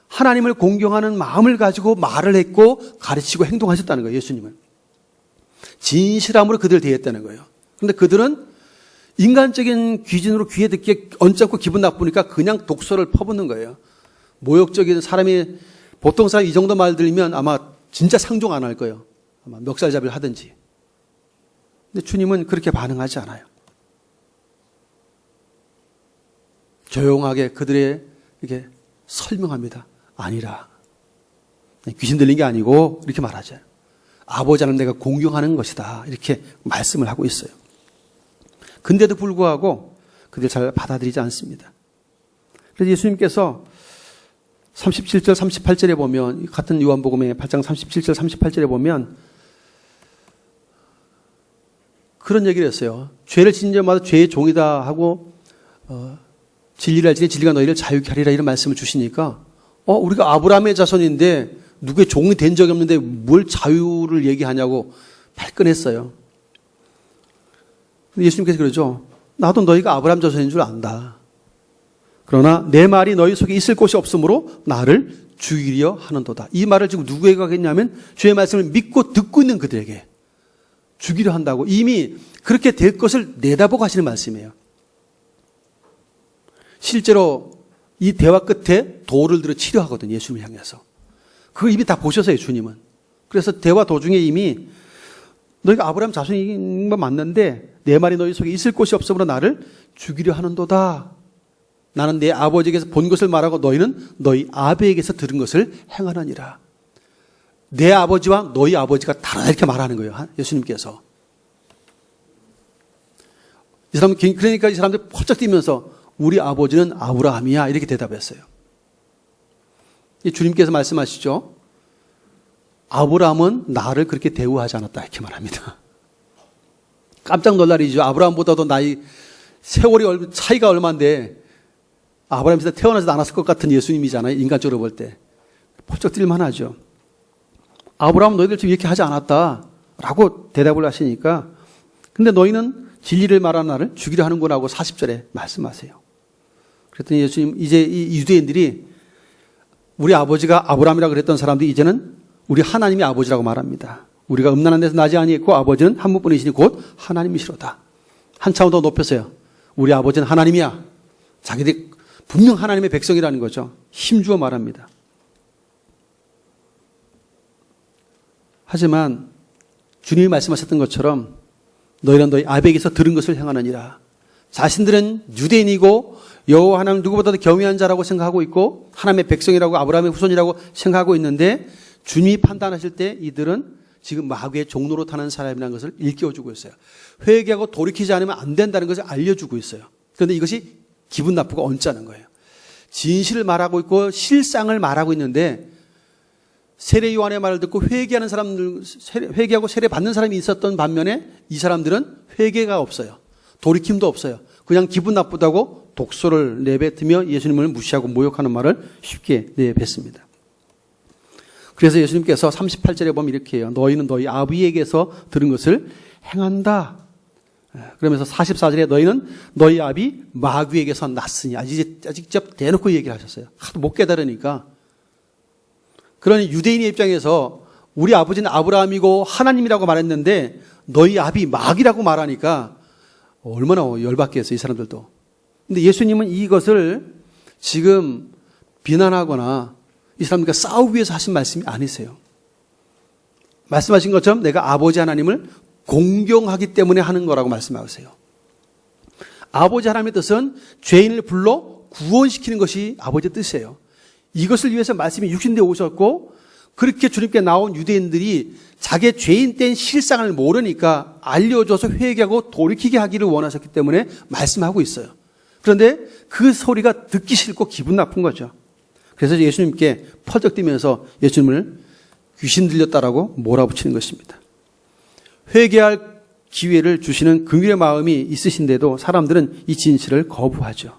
하나님을 공경하는 마음을 가지고 말을 했고 가르치고 행동하셨다는 거예요. 예수님은. 진실함으로 그들을 대했다는 거예요. 그런데 그들은 인간적인 귀진으로 귀에 듣기에 언짢고 기분 나쁘니까 그냥 독소를 퍼붓는 거예요. 모욕적인 사람이, 보통 사람이 이 정도 말 들으면 아마 진짜 상종 안 할 거예요. 아마 멱살잡이를 하든지. 근데 주님은 그렇게 반응하지 않아요. 조용하게 그들의 이렇게 설명합니다. 아니라. 귀신 들린 게 아니고 이렇게 말하죠. 아버지 하나님 내가 공경하는 것이다. 이렇게 말씀을 하고 있어요. 근데도 불구하고 그들 잘 받아들이지 않습니다. 그래서 예수님께서 37절 38절에 보면, 같은 요한복음의 8장 37절 38절에 보면 그런 얘기를 했어요. 죄를 짓는 자마다 죄의 종이다 하고 진리를 알지니 진리가 너희를 자유케 하리라 이런 말씀을 주시니까 우리가 아브라함의 자손인데 누구의 종이 된 적이 없는데 뭘 자유를 얘기하냐고 발끈했어요. 예수님께서 그러죠. 나도 너희가 아브라함 자손인 줄 안다. 그러나 내 말이 너희 속에 있을 곳이 없으므로 나를 죽이려 하는도다. 이 말을 지금 누구에게 하겠냐면 주의 말씀을 믿고 듣고 있는 그들에게 죽이려 한다고, 이미 그렇게 될 것을 내다보고 하시는 말씀이에요. 실제로 이 대화 끝에 돌을 들어 치료하거든요. 예수님을 향해서. 그걸 이미 다 보셔서요. 주님은. 그래서 대화 도중에 이미 너희가 아브라함 자손인 건 맞는데 내 말이 너희 속에 있을 곳이 없으므로 나를 죽이려 하는도다. 나는 내 아버지에게서 본 것을 말하고 너희는 너희 아버지에게서 들은 것을 행하느니라. 내 아버지와 너희 아버지가 다르다 이렇게 말하는 거예요. 예수님께서. 이 사람, 그러니까 이 사람들이 펄쩍 뛰면서 우리 아버지는 아브라함이야 이렇게 대답했어요. 주님께서 말씀하시죠. 아브라함은 나를 그렇게 대우하지 않았다 이렇게 말합니다. 깜짝 놀랄 일이죠. 아브라함보다도 나이 세월이 차이가 얼마인데 아브라함이 태어나지도 않았을 것 같은 예수님이잖아요. 인간적으로 볼 때. 펄쩍 뛸만 하죠. 아브라함은 너희들 지금 이렇게 하지 않았다 라고 대답을 하시니까 근데 너희는 진리를 말하는 나를 죽이려 하는구나 하고 40절에 말씀하세요. 그랬더니 예수님, 이제 이 유대인들이 우리 아버지가 아브라함이라고 그랬던 사람들이 이제는 우리 하나님이 아버지라고 말합니다. 우리가 음란한 데서 나지 아니했고 아버지는 한 분뿐이시니 곧 하나님이시로다. 한 차원 더 높였어요. 우리 아버지는 하나님이야. 자기들이 분명 하나님의 백성이라는 거죠. 힘주어 말합니다. 하지만 주님이 말씀하셨던 것처럼 너희는 너희 아버지에게서 들은 것을 행하느니라. 자신들은 유대인이고 여호와 하나님 누구보다도 겸비한 자라고 생각하고 있고 하나님의 백성이라고 아브라함의 후손이라고 생각하고 있는데 주님이 판단하실 때 이들은 지금 마귀의 종로로 타는 사람이라는 것을 일깨워주고 있어요. 회개하고 돌이키지 않으면 안 된다는 것을 알려주고 있어요. 그런데 이것이 기분 나쁘고 언짢은 거예요. 진실을 말하고 있고 실상을 말하고 있는데 세례 요한의 말을 듣고 회개하는 사람들, 회개하고 세례 받는 사람이 있었던 반면에 이 사람들은 회개가 없어요. 돌이킴도 없어요. 그냥 기분 나쁘다고 독소를 내뱉으며 예수님을 무시하고 모욕하는 말을 쉽게 내뱉습니다. 그래서 예수님께서 38절에 보면 이렇게 해요. 너희는 너희 아비에게서 들은 것을 행한다. 그러면서 44절에 너희는 너희 아비 마귀에게서 났으니 아직 직접 대놓고 얘기를 하셨어요. 하도 못 깨달으니까. 그러니 유대인의 입장에서 우리 아버지는 아브라함이고 하나님이라고 말했는데 너희 아비 마귀라고 말하니까 얼마나 열받겠어요, 이 사람들도. 근데 예수님은 이것을 지금 비난하거나 이 사람들과 싸우기 위해서 하신 말씀이 아니세요. 말씀하신 것처럼 내가 아버지 하나님을 공경하기 때문에 하는 거라고 말씀하세요. 아버지 하나님의 뜻은 죄인을 불러 구원시키는 것이 아버지의 뜻이에요. 이것을 위해서 말씀이 육신되어 오셨고, 그렇게 주님께 나온 유대인들이 자기의 죄인 된 실상을 모르니까 알려줘서 회개하고 돌이키게 하기를 원하셨기 때문에 말씀하고 있어요. 그런데 그 소리가 듣기 싫고 기분 나쁜 거죠. 그래서 예수님께 퍼적뛰면서 예수님을 귀신 들렸다라고 몰아붙이는 것입니다. 회개할 기회를 주시는 긍휼의 마음이 있으신데도 사람들은 이 진실을 거부하죠.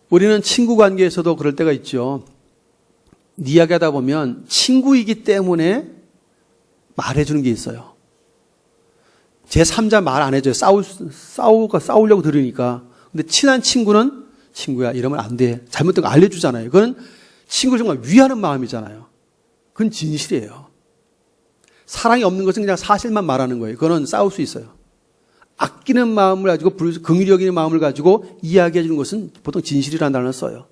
우리는 친구 관계에서도 그럴 때가 있죠. 이야기하다 보면 친구이기 때문에 말해주는 게 있어요. 제3자 말 안 해줘요. 싸우려고 들으니까. 근데 친한 친구는 친구야, 이러면 안 돼. 잘못된 거 알려주잖아요. 그건 친구를 정말 위하는 마음이잖아요. 그건 진실이에요. 사랑이 없는 것은 그냥 사실만 말하는 거예요. 그거는 싸울 수 있어요. 아끼는 마음을 가지고, 긍휼히 여기는 마음을 가지고 이야기해 주는 것은 보통 진실이라는 단어를 써요.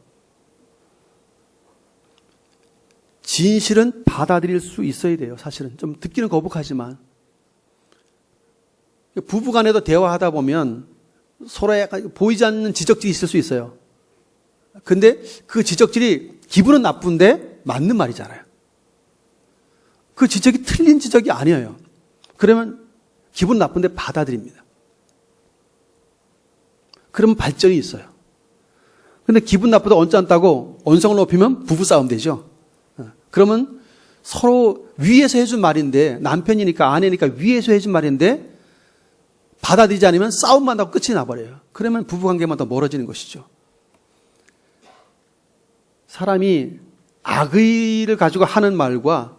진실은 받아들일 수 있어야 돼요. 사실은 좀 듣기는 거북하지만, 부부간에도 대화하다 보면 서로 약간 보이지 않는 지적질이 있을 수 있어요. 근데 그 지적질이 기분은 나쁜데 맞는 말이잖아요. 그 지적이 틀린 지적이 아니에요. 그러면 기분 나쁜데 받아들입니다. 그러면 발전이 있어요. 근데 기분 나쁘다 언짢다고 언성을 높이면 부부싸움 되죠. 그러면 서로 위에서 해준 말인데, 남편이니까 아내니까 위에서 해준 말인데 받아들이지 않으면 싸움만 하고 끝이 나버려요. 그러면 부부관계만 더 멀어지는 것이죠. 사람이 악의를 가지고 하는 말과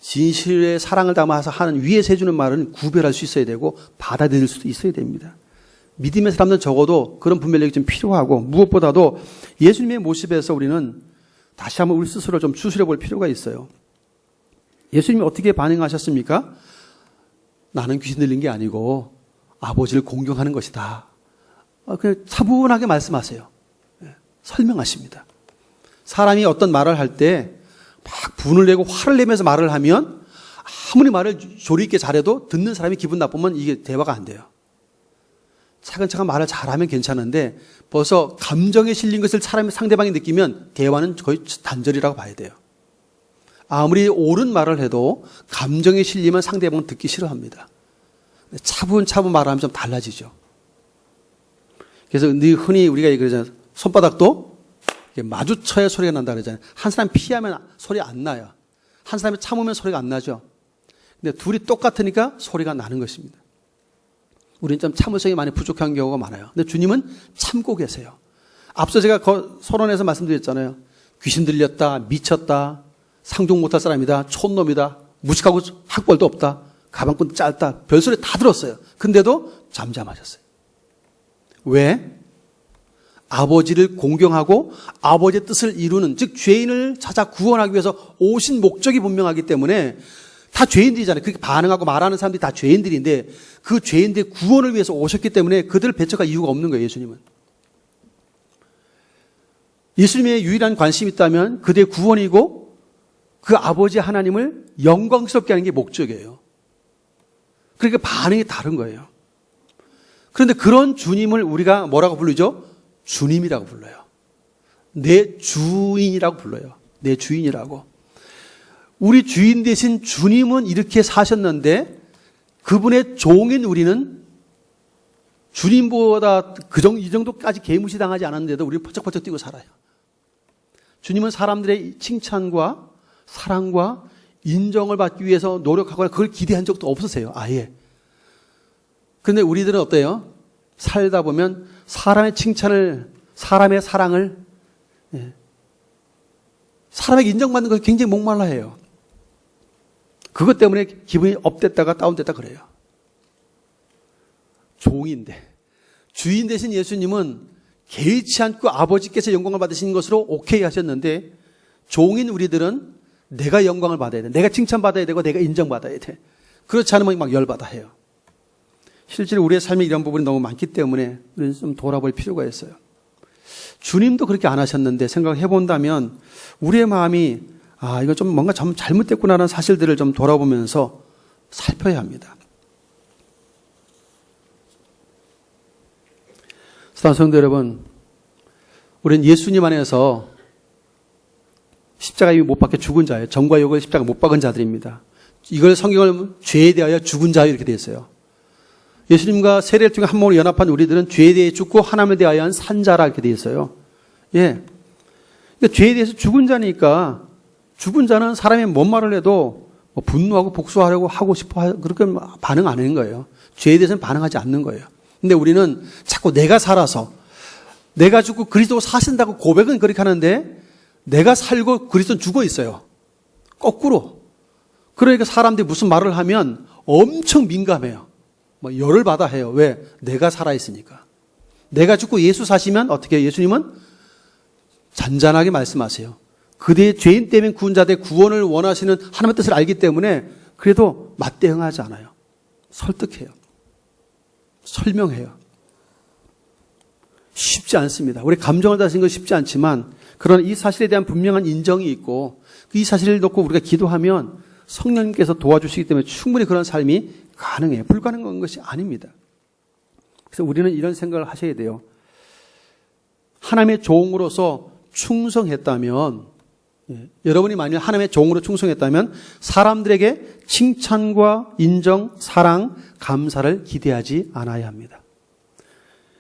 진실의 사랑을 담아서 하는, 위에서 해주는 말은 구별할 수 있어야 되고 받아들일 수도 있어야 됩니다. 믿음의 사람들은 적어도 그런 분별력이 좀 필요하고, 무엇보다도 예수님의 모습에서 우리는 다시 한번 우리 스스로 좀 추스려 볼 필요가 있어요. 예수님이 어떻게 반응하셨습니까? 나는 귀신 들린 게 아니고 아버지를 공경하는 것이다. 그냥 차분하게 말씀하세요. 설명하십니다. 사람이 어떤 말을 할 때 막 분을 내고 화를 내면서 말을 하면 아무리 말을 조리 있게 잘해도 듣는 사람이 기분 나쁘면 이게 대화가 안 돼요. 차근차근 말을 잘하면 괜찮은데 벌써 감정에 실린 것을 상대방이 느끼면 대화는 거의 단절이라고 봐야 돼요. 아무리 옳은 말을 해도 감정에 실리면 상대방은 듣기 싫어합니다. 차분차분 말하면 좀 달라지죠. 그래서 흔히 우리가 그러잖아요. 손바닥도 마주쳐야 소리가 난다 그러잖아요. 한 사람 피하면 소리 안 나요. 한 사람이 참으면 소리가 안 나죠. 근데 둘이 똑같으니까 소리가 나는 것입니다. 우리는 좀 참을성이 많이 부족한 경우가 많아요. 근데 주님은 참고 계세요. 앞서 제가 서론에서 말씀드렸잖아요. 귀신 들렸다, 미쳤다, 상종 못할 사람이다, 촌놈이다, 무식하고 학벌도 없다, 가방끈 짧다, 별소리 다 들었어요. 근데도 잠잠하셨어요. 왜? 아버지를 공경하고 아버지의 뜻을 이루는, 즉 죄인을 찾아 구원하기 위해서 오신 목적이 분명하기 때문에, 다 죄인들이잖아요. 그렇게 반응하고 말하는 사람들이 다 죄인들인데 그 죄인들의 구원을 위해서 오셨기 때문에 그들을 배척할 이유가 없는 거예요. 예수님은. 예수님의 유일한 관심이 있다면 그들의 구원이고 그 아버지 하나님을 영광스럽게 하는 게 목적이에요. 그러니까 반응이 다른 거예요. 그런데 그런 주님을 우리가 뭐라고 부르죠? 주님이라고 불러요. 내 주인이라고 불러요. 내 주인이라고. 우리 주인 대신 주님은 이렇게 사셨는데 그분의 종인 우리는 주님보다 이 정도까지 개무시당하지 않았는데도 우리는 퍼쩍퍼쩍 뛰고 살아요. 주님은 사람들의 칭찬과 사랑과 인정을 받기 위해서 노력하거나 그걸 기대한 적도 없으세요. 아예. 그런데 우리들은 어때요? 살다 보면 사람의 칭찬을, 사람의 사랑을, 사람에게 인정받는 걸 굉장히 목말라 해요. 그것 때문에 기분이 업됐다가 다운됐다 그래요. 종인데. 주인 대신 예수님은 개의치 않고 아버지께서 영광을 받으신 것으로 오케이 하셨는데, 종인 우리들은 내가 영광을 받아야 돼. 내가 칭찬받아야 되고 내가 인정받아야 돼. 그렇지 않으면 막 열받아 해요. 실제로 우리의 삶에 이런 부분이 너무 많기 때문에 우리는 좀 돌아볼 필요가 있어요. 주님도 그렇게 안 하셨는데 생각해 본다면 우리의 마음이 이거 좀 뭔가 좀 잘못됐구나라는 사실들을 좀 돌아보면서 살펴야 합니다. 사랑하는 성도 여러분, 우리는 예수님 안에서 십자가에 못 박혀 죽은 자예요. 정과 욕을 십자가 못 박은 자들입니다. 이걸 성경을 죄에 대하여 죽은 자요 이렇게 되어 있어요. 예수님과 세례를 통해 한 몸으로 연합한 우리들은 죄에 대해 죽고 하나님에 대하여 산 자라 이렇게 되어 있어요. 예. 그러니까 죄에 대해서 죽은 자니까 죽은 자는 사람이 뭔 말을 해도 뭐 분노하고 복수하려고 하고 싶어 그렇게 반응 안 하는 거예요. 죄에 대해서는 반응하지 않는 거예요. 근데 우리는 자꾸 내가 살아서 내가 죽고 그리스도가 사신다고 고백은 그렇게 하는데 내가 살고 그리스도는 죽어 있어요. 거꾸로. 그러니까 사람들이 무슨 말을 하면 엄청 민감해요. 뭐 열을 받아 해요. 왜? 내가 살아있으니까. 내가 죽고 예수 사시면 어떻게 해요? 예수님은 잔잔하게 말씀하세요. 그대의 죄인 때문에 구원 자들의 구원을 원하시는 하나님의 뜻을 알기 때문에 그래도 맞대응하지 않아요. 설득해요. 설명해요. 쉽지 않습니다. 우리 감정을 다스리는 건 쉽지 않지만 그러나 이 사실에 대한 분명한 인정이 있고 이 사실을 놓고 우리가 기도하면 성령님께서 도와주시기 때문에 충분히 그런 삶이 가능해요. 불가능한 것이 아닙니다. 그래서 우리는 이런 생각을 하셔야 돼요. 하나님의 종으로서 충성했다면 여러분이 만약 하나님의 종으로 충성했다면 사람들에게 칭찬과 인정, 사랑, 감사를 기대하지 않아야 합니다.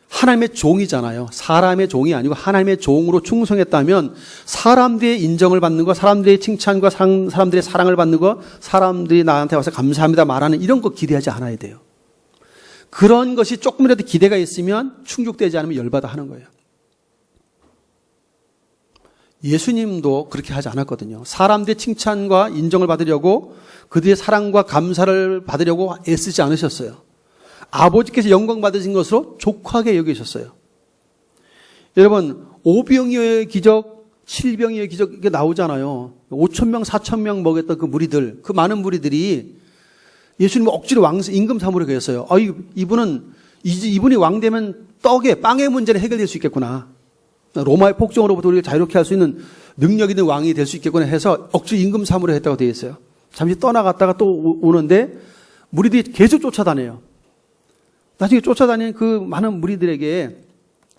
하나님의 종이잖아요. 사람의 종이 아니고 하나님의 종으로 충성했다면 사람들의 인정을 받는 거, 사람들의 칭찬과 사람들의 사랑을 받는 거, 사람들이 나한테 와서 감사합니다 말하는 이런 거 기대하지 않아야 돼요. 그런 것이 조금이라도 기대가 있으면 충족되지 않으면 열받아 하는 거예요. 예수님도 그렇게 하지 않았거든요. 사람들의 칭찬과 인정을 받으려고 그들의 사랑과 감사를 받으려고 애쓰지 않으셨어요. 아버지께서 영광 받으신 것으로 족하게 여기셨어요. 여러분 5병이어의 기적, 7병이어의 기적 이게 나오잖아요. 5,000명, 4,000명 먹였던 그 무리들, 그 많은 무리들이 예수님을 억지로 임금 삼으려고 했어요. 이분이 왕 되면 빵의 문제는 해결될 수 있겠구나. 로마의 폭정으로부터 우리를 자유롭게 할 수 있는 능력 있는 왕이 될 수 있겠구나 해서 억지로 임금 삼으려 했다고 되어 있어요. 잠시 떠나갔다가 또 오는데 무리들이 계속 쫓아다녀요. 나중에 쫓아다니는 그 많은 무리들에게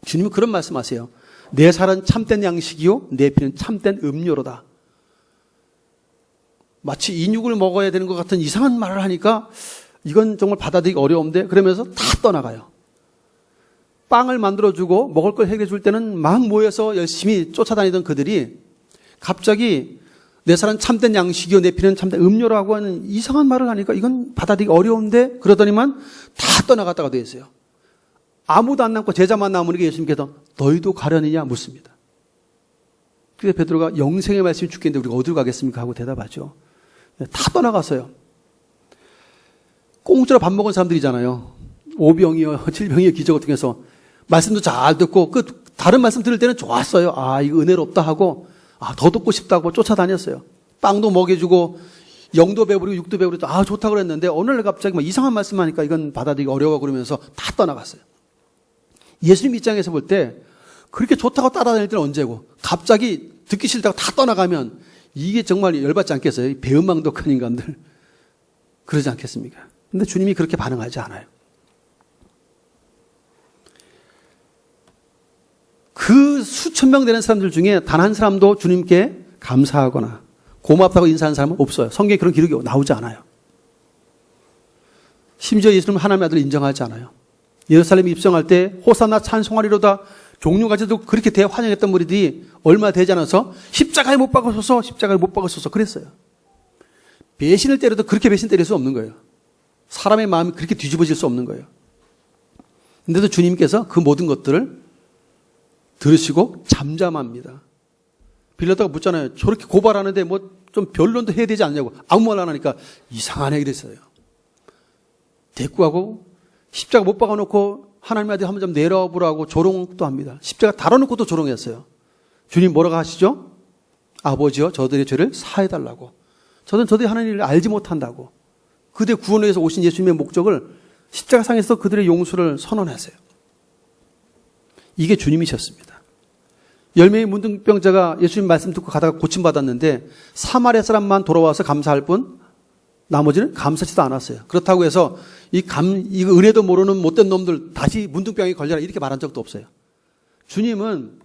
주님은 그런 말씀하세요. 내 살은 참된 양식이요 내 피는 참된 음료로다. 마치 인육을 먹어야 되는 것 같은 이상한 말을 하니까 이건 정말 받아들이기 어려운데 그러면서 다 떠나가요. 빵을 만들어주고 먹을 걸 해결해 줄 때는 막 모여서 열심히 쫓아다니던 그들이 갑자기 내 살은 참된 양식이요 내 피는 참된 음료라고 하는 이상한 말을 하니까 이건 받아들이기 어려운데 그러더니만 다 떠나갔다가 되어 있어요. 아무도 안 남고 제자만 남으니까 예수님께서 너희도 가려느냐 묻습니다. 그래서 베드로가 영생의 말씀이 죽겠는데 우리가 어디로 가겠습니까 하고 대답하죠. 다 떠나갔어요. 공짜로 밥 먹은 사람들이잖아요. 5병이요 7병이요 기적을 통해서 말씀도 잘 듣고 그 다른 말씀 들을 때는 좋았어요. 이거 은혜롭다 하고 더 듣고 싶다고 쫓아다녔어요. 빵도 먹여주고 영도 배부리고 육도 배부리고 좋다고 그랬는데 어느 날 갑자기 막 이상한 말씀하니까 이건 받아들이기 어려워 그러면서 다 떠나갔어요. 예수님 입장에서 볼 때 그렇게 좋다고 따라다닐 때는 언제고 갑자기 듣기 싫다고 다 떠나가면 이게 정말 열받지 않겠어요? 배은망덕한 인간들 그러지 않겠습니까? 근데 주님이 그렇게 반응하지 않아요. 그 수천 명 되는 사람들 중에 단 한 사람도 주님께 감사하거나 고맙다고 인사한 사람은 없어요. 성경에 그런 기록이 나오지 않아요. 심지어 예수님은 하나님의 아들을 인정하지 않아요. 예루살렘에 입성할 때 호산나 찬송하리로다 종류가지도 그렇게 대환영했던 무리들이 얼마 되지 않아서 십자가에 못 박으소서 십자가에 못 박으소서 그랬어요. 배신을 때려도 그렇게 배신 때릴 수 없는 거예요. 사람의 마음이 그렇게 뒤집어질 수 없는 거예요. 근데도 주님께서 그 모든 것들을 들으시고 잠잠합니다. 빌라도가 묻잖아요. 저렇게 고발하는데 뭐 좀 변론도 해야 되지 않냐고. 아무 말 안 하니까 이상하네 그랬어요. 대꾸하고 십자가 못 박아놓고 하나님 아들 한번 좀 내려와 보라고 조롱도 합니다. 십자가 달아놓고 또 조롱했어요. 주님 뭐라고 하시죠? 아버지여 저들의 죄를 사해달라고. 저들이 하나님을 알지 못한다고. 그대 구원을 위해서 오신 예수님의 목적을 십자가상에서 그들의 용서를 선언하세요. 이게 주님이셨습니다. 10명의 문둥병자가 예수님 말씀 듣고 가다가 고침받았는데 사마리아 사람만 돌아와서 감사할 뿐 나머지는 감사치도 않았어요. 그렇다고 해서 이거 은혜도 모르는 못된 놈들 다시 문둥병에 걸려라 이렇게 말한 적도 없어요. 주님은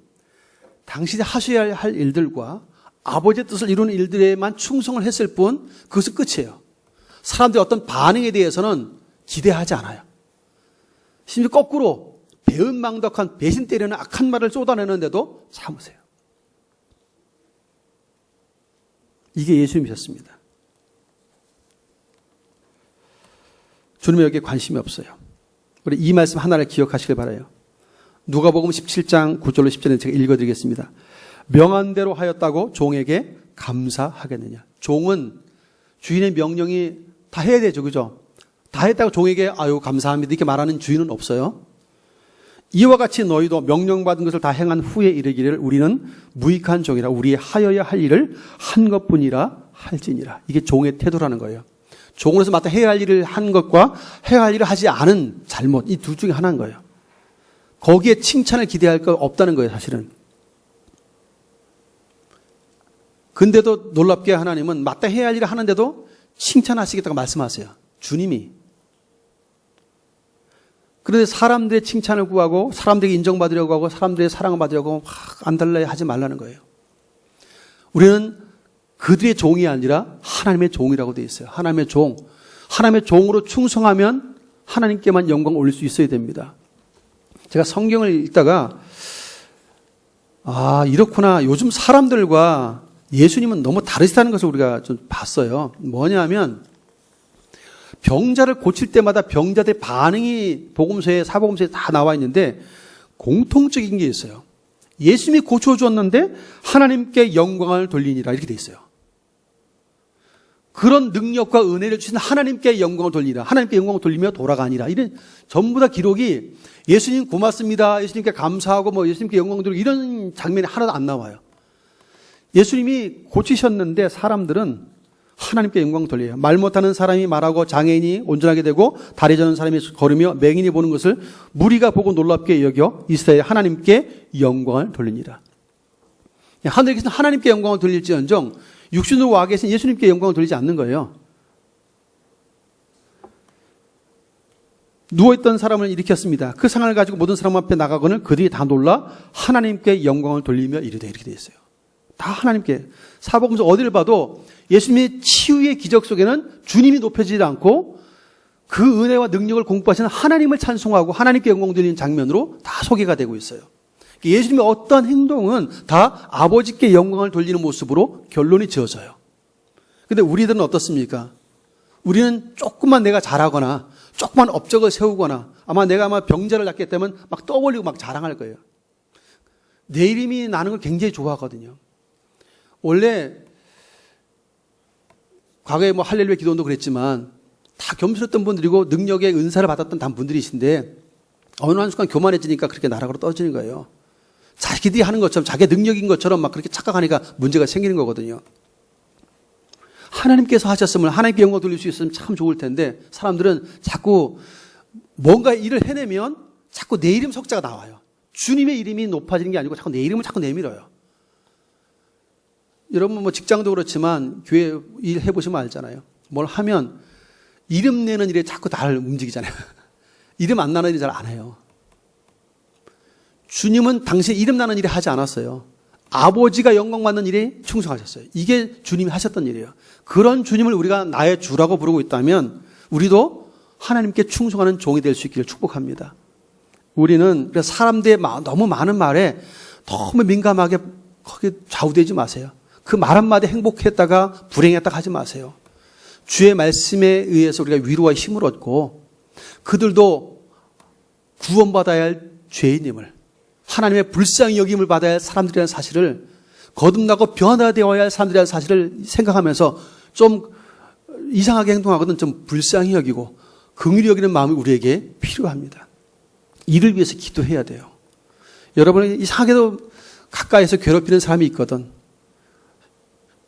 당신이 하셔야 할 일들과 아버지의 뜻을 이루는 일들에만 충성을 했을 뿐 그것은 끝이에요. 사람들의 어떤 반응에 대해서는 기대하지 않아요. 심지어 거꾸로 배은망덕한 배신 때리는 악한 말을 쏟아내는데도 참으세요. 이게 예수님이셨습니다. 주님은 여기에 관심이 없어요. 우리 이 말씀 하나를 기억하시길 바라요. 누가복음 17장 9절로 10절에 제가 읽어드리겠습니다. 명한 대로 하였다고 종에게 감사하겠느냐. 종은 주인의 명령이 다 해야 되죠. 그죠? 다 했다고 종에게 아유 감사합니다 이렇게 말하는 주인은 없어요. 이와 같이 너희도 명령받은 것을 다 행한 후에 이르기를 우리는 무익한 종이라 우리 하여야 할 일을 한 것뿐이라 할지니라. 이게 종의 태도라는 거예요. 종으로서 마땅 해야 할 일을 한 것과 해야 할 일을 하지 않은 잘못 이 둘 중에 하나인 거예요. 거기에 칭찬을 기대할 거 없다는 거예요. 사실은. 근데도 놀랍게 하나님은 마땅 해야 할 일을 하는데도 칭찬하시겠다고 말씀하세요. 주님이. 그런데 사람들의 칭찬을 구하고 사람들에게 인정받으려고 하고 사람들의 사랑을 받으려고 막 안달나게 하지 말라는 거예요. 우리는 그들의 종이 아니라 하나님의 종이라고 되어 있어요. 하나님의 종. 하나님의 종으로 충성하면 하나님께만 영광을 올릴 수 있어야 됩니다. 제가 성경을 읽다가 이렇구나. 요즘 사람들과 예수님은 너무 다르시다는 것을 우리가 좀 봤어요. 뭐냐면 병자를 고칠 때마다 병자들의 반응이 복음서에 사복음서에 다 나와 있는데 공통적인 게 있어요. 예수님이 고쳐주었는데 하나님께 영광을 돌리니라 이렇게 돼 있어요. 그런 능력과 은혜를 주신 하나님께 영광을 돌리라. 하나님께 영광을 돌리며 돌아가니라. 이런 전부 다 기록이 예수님 고맙습니다. 예수님께 감사하고 예수님께 영광을 돌리고 이런 장면이 하나도 안 나와요. 예수님이 고치셨는데 사람들은 하나님께 영광을 돌려요. 말 못하는 사람이 말하고 장애인이 온전하게 되고 다리 저는 사람이 걸으며 맹인이 보는 것을 무리가 보고 놀랍게 여겨 이스라엘 하나님께 영광을 돌리니라. 하늘에 계신 하나님께 영광을 돌릴지언정 육신으로 와 계신 예수님께 영광을 돌리지 않는 거예요. 누워있던 사람을 일으켰습니다. 그 상을 가지고 모든 사람 앞에 나가거늘 그들이 다 놀라 하나님께 영광을 돌리며 이르되 이렇게 되어 있어요. 다 하나님께. 사복음서 어디를 봐도 예수님의 치유의 기적 속에는 주님이 높여지지 않고 그 은혜와 능력을 공부하시는 하나님을 찬송하고 하나님께 영광 돌리는 장면으로 다 소개가 되고 있어요. 예수님의 어떤 행동은 다 아버지께 영광을 돌리는 모습으로 결론이 지어져요. 그런데 우리들은 어떻습니까? 우리는 조금만 내가 잘하거나 조금만 업적을 세우거나 내가 병자를 낫게 되면 막 떠벌리고 막 자랑할 거예요. 내 이름이 나는 걸 굉장히 좋아하거든요. 원래 과거에 할렐루야 기도원도 그랬지만 다 겸손했던 분들이고 능력의 은사를 받았던 단 분들이신데 어느 한 순간 교만해지니까 그렇게 나락으로 떨어지는 거예요. 자기들이 하는 것처럼 자기 능력인 것처럼 막 그렇게 착각하니까 문제가 생기는 거거든요. 하나님께서 하셨으면 하나님께 영광 돌릴 수 있으면 참 좋을 텐데 사람들은 자꾸 뭔가 일을 해내면 자꾸 내 이름 석자가 나와요. 주님의 이름이 높아지는 게 아니고 자꾸 내 이름을 자꾸 내밀어요. 여러분 직장도 그렇지만 교회 일 해보시면 알잖아요. 뭘 하면 이름 내는 일에 자꾸 나를 움직이잖아요. 이름 안 나는 일 잘 안 해요. 주님은 당신 이름 나는 일을 하지 않았어요. 아버지가 영광 받는 일에 충성하셨어요. 이게 주님이 하셨던 일이에요. 그런 주님을 우리가 나의 주라고 부르고 있다면 우리도 하나님께 충성하는 종이 될 수 있기를 축복합니다. 우리는 그래서 사람들의 너무 많은 말에 너무 민감하게 거기에 좌우되지 마세요. 그 말 한마디 행복했다가 불행했다가 하지 마세요. 주의 말씀에 의해서 우리가 위로와 힘을 얻고 그들도 구원받아야 할 죄인임을 하나님의 불쌍히 여김을 받아야 할 사람들이라는 사실을 거듭나고 변화되어야 할 사람들이라는 사실을 생각하면서 좀 이상하게 행동하거든 좀 불쌍히 여기고 긍휼히 여기는 마음이 우리에게 필요합니다. 이를 위해서 기도해야 돼요. 여러분이 이상하게도 가까이서 괴롭히는 사람이 있거든.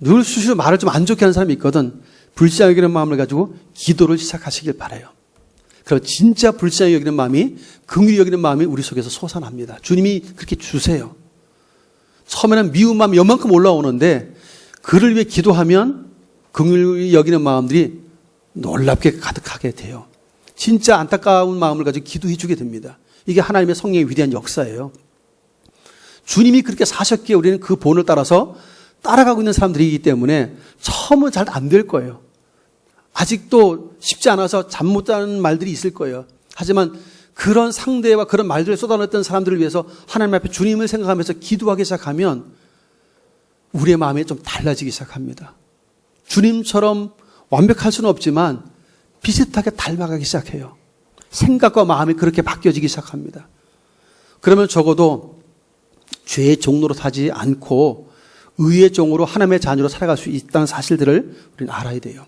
늘 수시로 말을 좀 안 좋게 하는 사람이 있거든. 불쌍히 여기는 마음을 가지고 기도를 시작하시길 바라요. 그럼 진짜 불쌍히 여기는 마음이 긍휼히 여기는 마음이 우리 속에서 솟아납니다. 주님이 그렇게 주세요. 처음에는 미운 마음이 요만큼 올라오는데 그를 위해 기도하면 긍휼히 여기는 마음들이 놀랍게 가득하게 돼요. 진짜 안타까운 마음을 가지고 기도해 주게 됩니다. 이게 하나님의 성령의 위대한 역사예요. 주님이 그렇게 사셨기에 우리는 그 본을 따라서 따라가고 있는 사람들이기 때문에 처음은 잘 안 될 거예요. 아직도 쉽지 않아서 잠 못 자는 말들이 있을 거예요. 하지만 그런 상대와 그런 말들을 쏟아냈던 사람들을 위해서 하나님 앞에 주님을 생각하면서 기도하기 시작하면 우리의 마음이 좀 달라지기 시작합니다. 주님처럼 완벽할 수는 없지만 비슷하게 닮아가기 시작해요. 생각과 마음이 그렇게 바뀌어지기 시작합니다. 그러면 적어도 죄의 종로로 사지 않고 의의 종으로 하나님의 자녀로 살아갈 수 있다는 사실들을 우리는 알아야 돼요.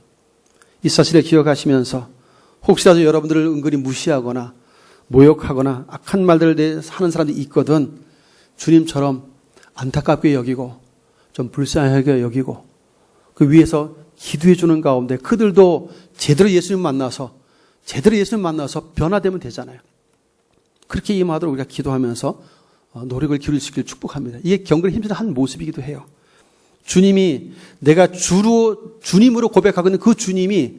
이 사실을 기억하시면서 혹시라도 여러분들을 은근히 무시하거나 모욕하거나 악한 말들을 하는 사람들이 있거든 주님처럼 안타깝게 여기고 좀 불쌍하게 여기고 그 위에서 기도해 주는 가운데 그들도 제대로 예수님 만나서 변화되면 되잖아요. 그렇게 임하도록 우리가 기도하면서 노력을 기울일 수 있기를 축복합니다. 이게 경건의 힘쓰는 한 모습이기도 해요. 주님이 내가 주님으로 고백하고 있는 그 주님이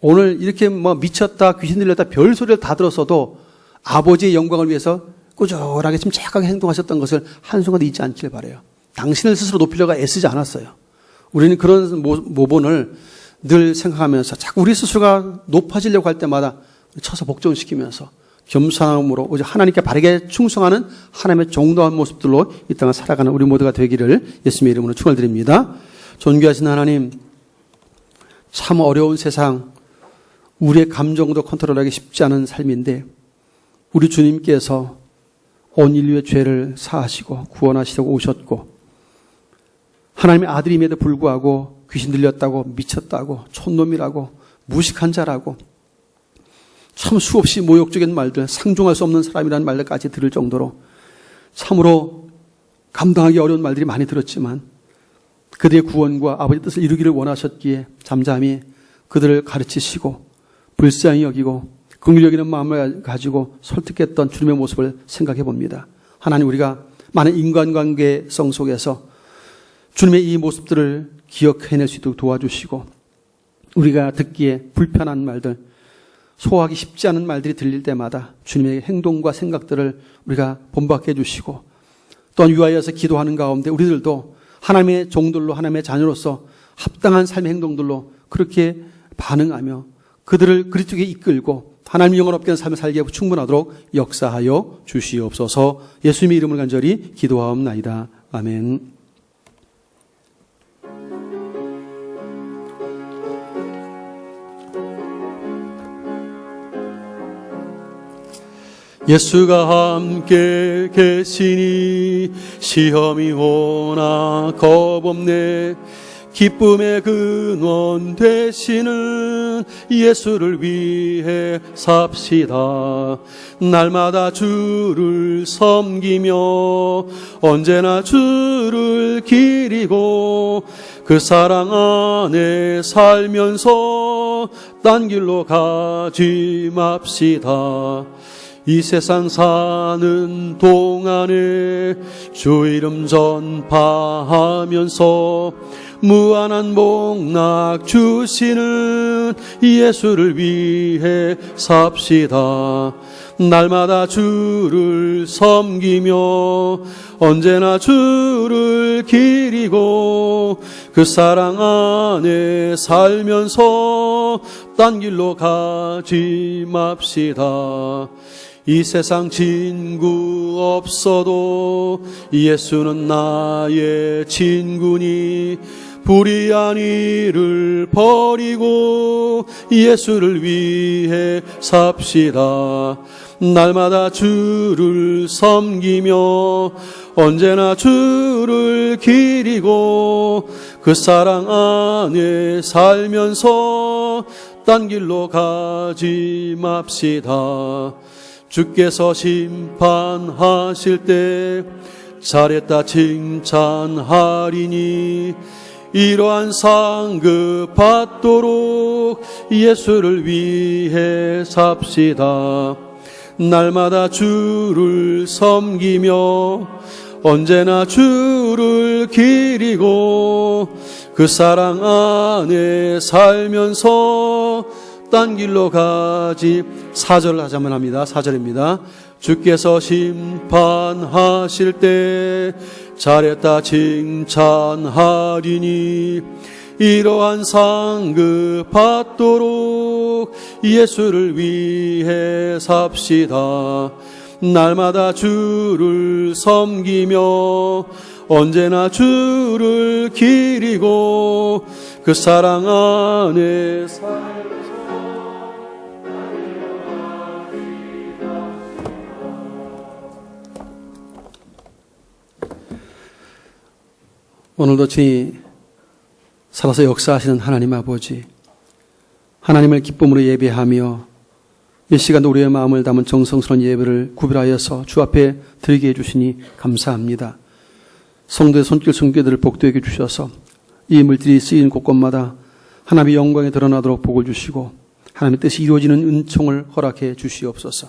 오늘 이렇게 미쳤다 귀신 들렸다 별소리를 다 들었어도 아버지의 영광을 위해서 꾸준하게 침착하게 행동하셨던 것을 한순간도 잊지 않길 바라요. 당신을 스스로 높이려고 애쓰지 않았어요. 우리는 그런 모본을 늘 생각하면서 자꾸 우리 스스로가 높아지려고 할 때마다 쳐서 복종시키면서 겸손함으로 오직 하나님께 바르게 충성하는 하나님의 정도한 모습들로 이 땅을 살아가는 우리 모두가 되기를 예수님의 이름으로 축원드립니다. 존귀하신 하나님, 참 어려운 세상, 우리의 감정도 컨트롤하기 쉽지 않은 삶인데 우리 주님께서 온 인류의 죄를 사하시고 구원하시려고 오셨고 하나님의 아들임에도 불구하고 귀신 들렸다고 미쳤다고 촌놈이라고 무식한 자라고 참 수없이 모욕적인 말들, 상종할 수 없는 사람이라는 말들까지 들을 정도로 참으로 감당하기 어려운 말들이 많이 들었지만 그들의 구원과 아버지 뜻을 이루기를 원하셨기에 잠잠히 그들을 가르치시고 불쌍히 여기고 긍휼히 여기는 마음을 가지고 설득했던 주님의 모습을 생각해 봅니다. 하나님, 우리가 많은 인간관계성 속에서 주님의 이 모습들을 기억해낼 수 있도록 도와주시고 우리가 듣기에 불편한 말들, 소화하기 쉽지 않은 말들이 들릴 때마다 주님의 행동과 생각들을 우리가 본받게 해주시고 또한 위하여서 기도하는 가운데 우리들도 하나님의 종들로 하나님의 자녀로서 합당한 삶의 행동들로 그렇게 반응하며 그들을 그리스도께 이끌고 하나님 영원롭게 하는 삶을 살게 하고 충분하도록 역사하여 주시옵소서. 예수님의 이름을 간절히 기도하옵나이다. 아멘. 예수가 함께 계시니 시험이 오나 겁없네. 기쁨의 근원 되시는 예수를 위해 삽시다. 날마다 주를 섬기며 언제나 주를 기리고 그 사랑 안에 살면서 딴 길로 가지 맙시다. 이 세상 사는 동안에 주 이름 전파하면서 무한한 복락 주시는 예수를 위해 삽시다. 날마다 주를 섬기며 언제나 주를 기리고 그 사랑 안에 살면서 딴 길로 가지 맙시다. 이 세상 친구 없어도 예수는 나의 친구니 불의한 일을 버리고 예수를 위해 삽시다. 날마다 주를 섬기며 언제나 주를 기리고 그 사랑 안에 살면서 딴 길로 가지 맙시다. 주께서 심판하실 때 잘했다 칭찬하리니 이러한 상급 받도록 예수를 위해 삽시다. 날마다 주를 섬기며 언제나 주를 기리고 그 사랑 안에 살면서 딴 길로 가지. 4절 다시 한번 합니다. 4절입니다. 주께서 심판하실 때 잘했다 칭찬하리니 이러한 상급 받도록 예수를 위해 삽시다. 날마다 주를 섬기며 언제나 주를 기리고 그 사랑 안에 오늘도 친히 살아서 역사하시는 하나님 아버지, 하나님을 기쁨으로 예배하며 이 시간도 우리의 마음을 담은 정성스러운 예배를 구별하여서 주 앞에 드리게 해주시니 감사합니다. 성도의 손길 손길들을 복되게 주셔서 이 물질이 쓰인 곳곳마다 하나님의 영광이 드러나도록 복을 주시고 하나님의 뜻이 이루어지는 은총을 허락해 주시옵소서.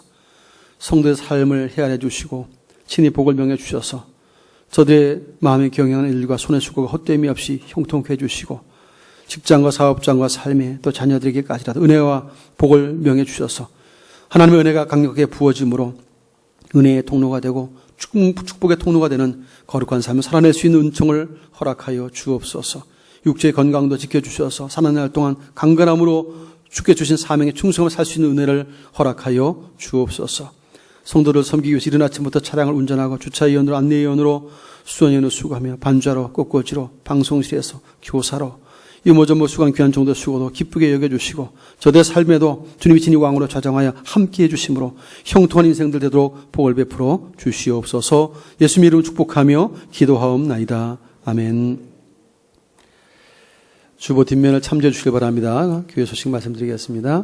성도의 삶을 헤아려 주시고 친히 복을 명해 주셔서 저들의 마음에 경영하는 일과 손의 수고가 헛됨이 없이 형통케 해주시고 직장과 사업장과 삶에 또 자녀들에게까지라도 은혜와 복을 명해 주셔서 하나님의 은혜가 강력하게 부어짐으로 은혜의 통로가 되고 축복의 통로가 되는 거룩한 삶을 살아낼 수 있는 은총을 허락하여 주옵소서. 육체의 건강도 지켜주셔서 사는 날 동안 강건함으로 주께 주신 사명에 충성을 살 수 있는 은혜를 허락하여 주옵소서. 성도를 섬기기 위해서 이른 아침부터 차량을 운전하고 주차위원으로 안내위원으로 수원위원으로 수고하며 반주하러 꽃꽂이로 방송실에서 교사로 이모저모 수고한 귀한 종도 수고도 기쁘게 여겨주시고 저들의 삶에도 주님이 친히 왕으로 좌정하여 함께해 주심으로 형통한 인생들 되도록 복을 베풀어 주시옵소서. 예수님 이름으로 축복하며 기도하옵나이다. 아멘. 주보 뒷면을 참조해 주시기 바랍니다. 교회 소식 말씀드리겠습니다.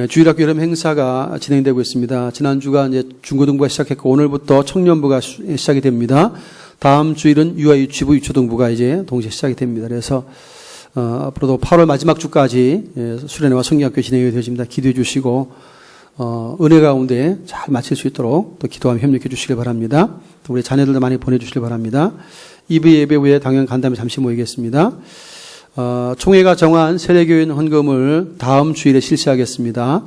주일학교 여름 행사가 진행되고 있습니다. 지난주가 이제 중고등부가 시작했고 오늘부터 청년부가 시작이 됩니다. 다음 주일은 유아 유치부 유초등부가 이제 동시에 시작이 됩니다. 그래서 앞으로도 8월 마지막 주까지 수련회와 성경학교 진행이 되어집니다. 기도해 주시고 은혜 가운데 잘 마칠 수 있도록 또 기도하며 협력해 주시길 바랍니다. 또 우리 자녀들도 많이 보내주시길 바랍니다. 2부 예배 후에 당연 간담회 잠시 모이겠습니다. 총회가 정한 세례교인 헌금을 다음 주일에 실시하겠습니다.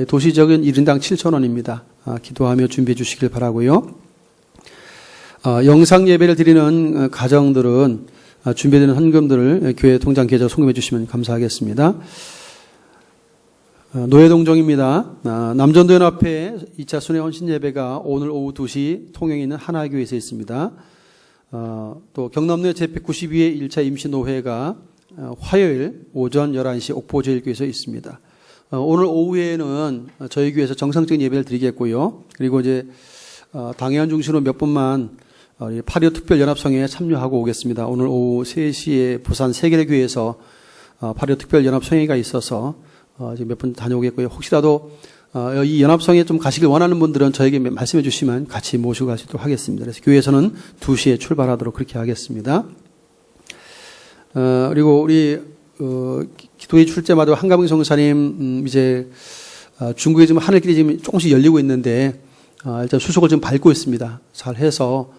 도시적인 1인당 7,000원입니다. 기도하며 준비해 주시길 바라고요. 영상 예배를 드리는 가정들은 준비되는 헌금들을 교회 통장 계좌로 송금해 주시면 감사하겠습니다. 노예동정입니다. 남전도연합회 2차 순회 헌신 예배가 오늘 오후 2시 통영에 있는 하나교회에서 있습니다. 또 경남도 제192회 1차 임시노회가 화요일 오전 11시 옥포제일교회에서 있습니다. 오늘 오후에는 저희 교회에서 정상적인 예배를 드리겠고요. 그리고 이제 당회원 중심으로 몇 분만 8.25 특별연합성회에 참여하고 오겠습니다. 오늘 오후 3시에 부산 세계교회에서 8.25 특별연합성회가 있어서 지금 몇 분 다녀오겠고요. 혹시라도 이 연합성에 좀 가시길 원하는 분들은 저에게 말씀해 주시면 같이 모시고 갈 수 있도록 하겠습니다. 그래서 교회에서는 2시에 출발하도록 그렇게 하겠습니다. 그리고 우리 기도회 출제마다 한가봉 성사님 이제 중국에 지금 하늘길이 지금 조금씩 열리고 있는데 일단 수속을 좀 밟고 있습니다. 잘 해서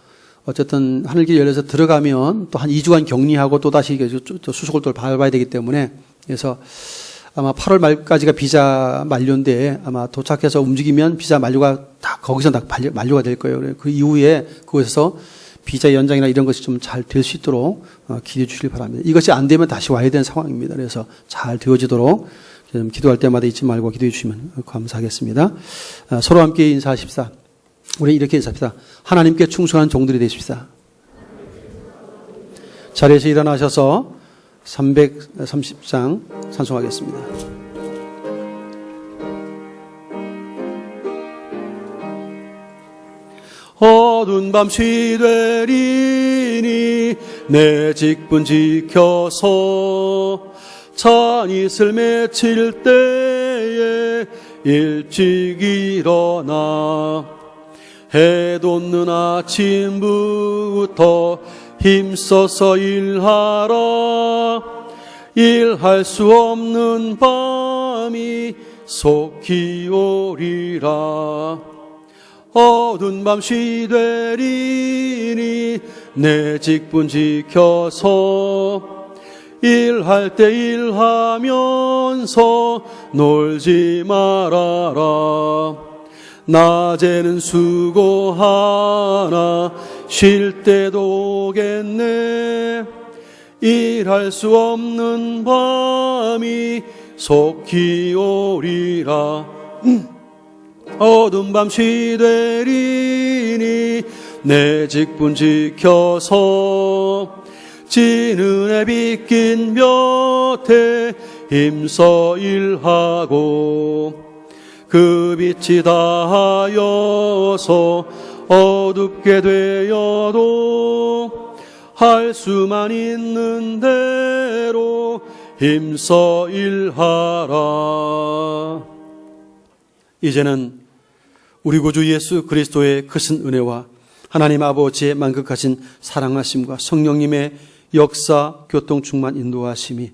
어쨌든 하늘길이 열려서 들어가면 또 한 2주간 격리하고 또 다시 수속을 또 밟아야 되기 때문에 그래서 아마 8월 말까지가 비자 만료인데 아마 도착해서 움직이면 비자 만료가 다 거기서 다 만료가 될 거예요. 그 이후에 그곳에서 비자 연장이나 이런 것이 좀 잘 될 수 있도록 기도해 주시길 바랍니다. 이것이 안 되면 다시 와야 되는 상황입니다. 그래서 잘 되어지도록 좀 기도할 때마다 잊지 말고 기도해 주시면 감사하겠습니다. 서로 함께 인사하십시다. 우리 이렇게 인사합시다. 하나님께 충성한 종들이 되십시다. 자리에서 일어나셔서 330장 찬송하겠습니다. 어두운 밤 시되리니 내 직분 지켜서 찬이슬 맺힐 때에 일찍 일어나 해 돋는 아침부터 힘써서 일하라. 일할 수 없는 밤이 속히 오리라. 어두운 밤 시되리니 내 직분 지켜서 일할 때 일하면서 놀지 말아라. 낮에는 수고하나 쉴 때도 오겠네. 일할 수 없는 밤이 속히 오리라. 어두운 밤 시되리니 내 직분 지켜서 지는 해 비낀 볕에 힘써 일하고 그 빛이 다하여서 어둡게 되어도 할 수만 있는 대로 힘써 일하라. 이제는 우리 구주 예수 그리스도의 크신 은혜와 하나님 아버지의 만극하신 사랑하심과 성령님의 역사, 교통, 충만, 인도하심이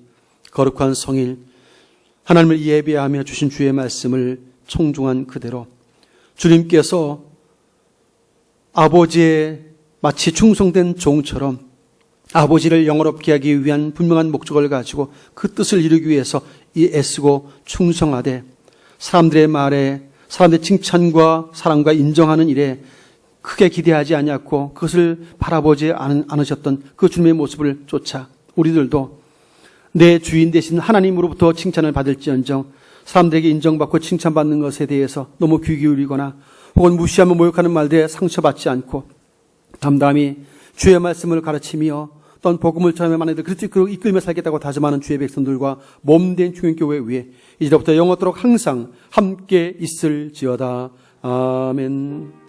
거룩한 성일 하나님을 예배하며 주신 주의 말씀을 청중한 그대로 주님께서 아버지의 마치 충성된 종처럼 아버지를 영화롭게 하기 위한 분명한 목적을 가지고 그 뜻을 이루기 위해서 이 애쓰고 충성하되 사람들의 말에 사람들의 칭찬과 사랑과 인정하는 일에 크게 기대하지 않았고 그것을 바라보지 않으셨던 그 주님의 모습을 쫓아 우리들도 내 주인 되신 하나님으로부터 칭찬을 받을지언정 사람들에게 인정받고 칭찬받는 것에 대해서 너무 귀 기울이거나 혹은 무시하며 모욕하는 말들에 상처받지 않고 담담히 주의 말씀을 가르치며 어떤 복음을 전하며 만약에 그리스도로 이끌며 살겠다고 다짐하는 주의 백성들과 몸된 중형교회 위에 이제부터 영원토록 항상 함께 있을지어다. 아멘.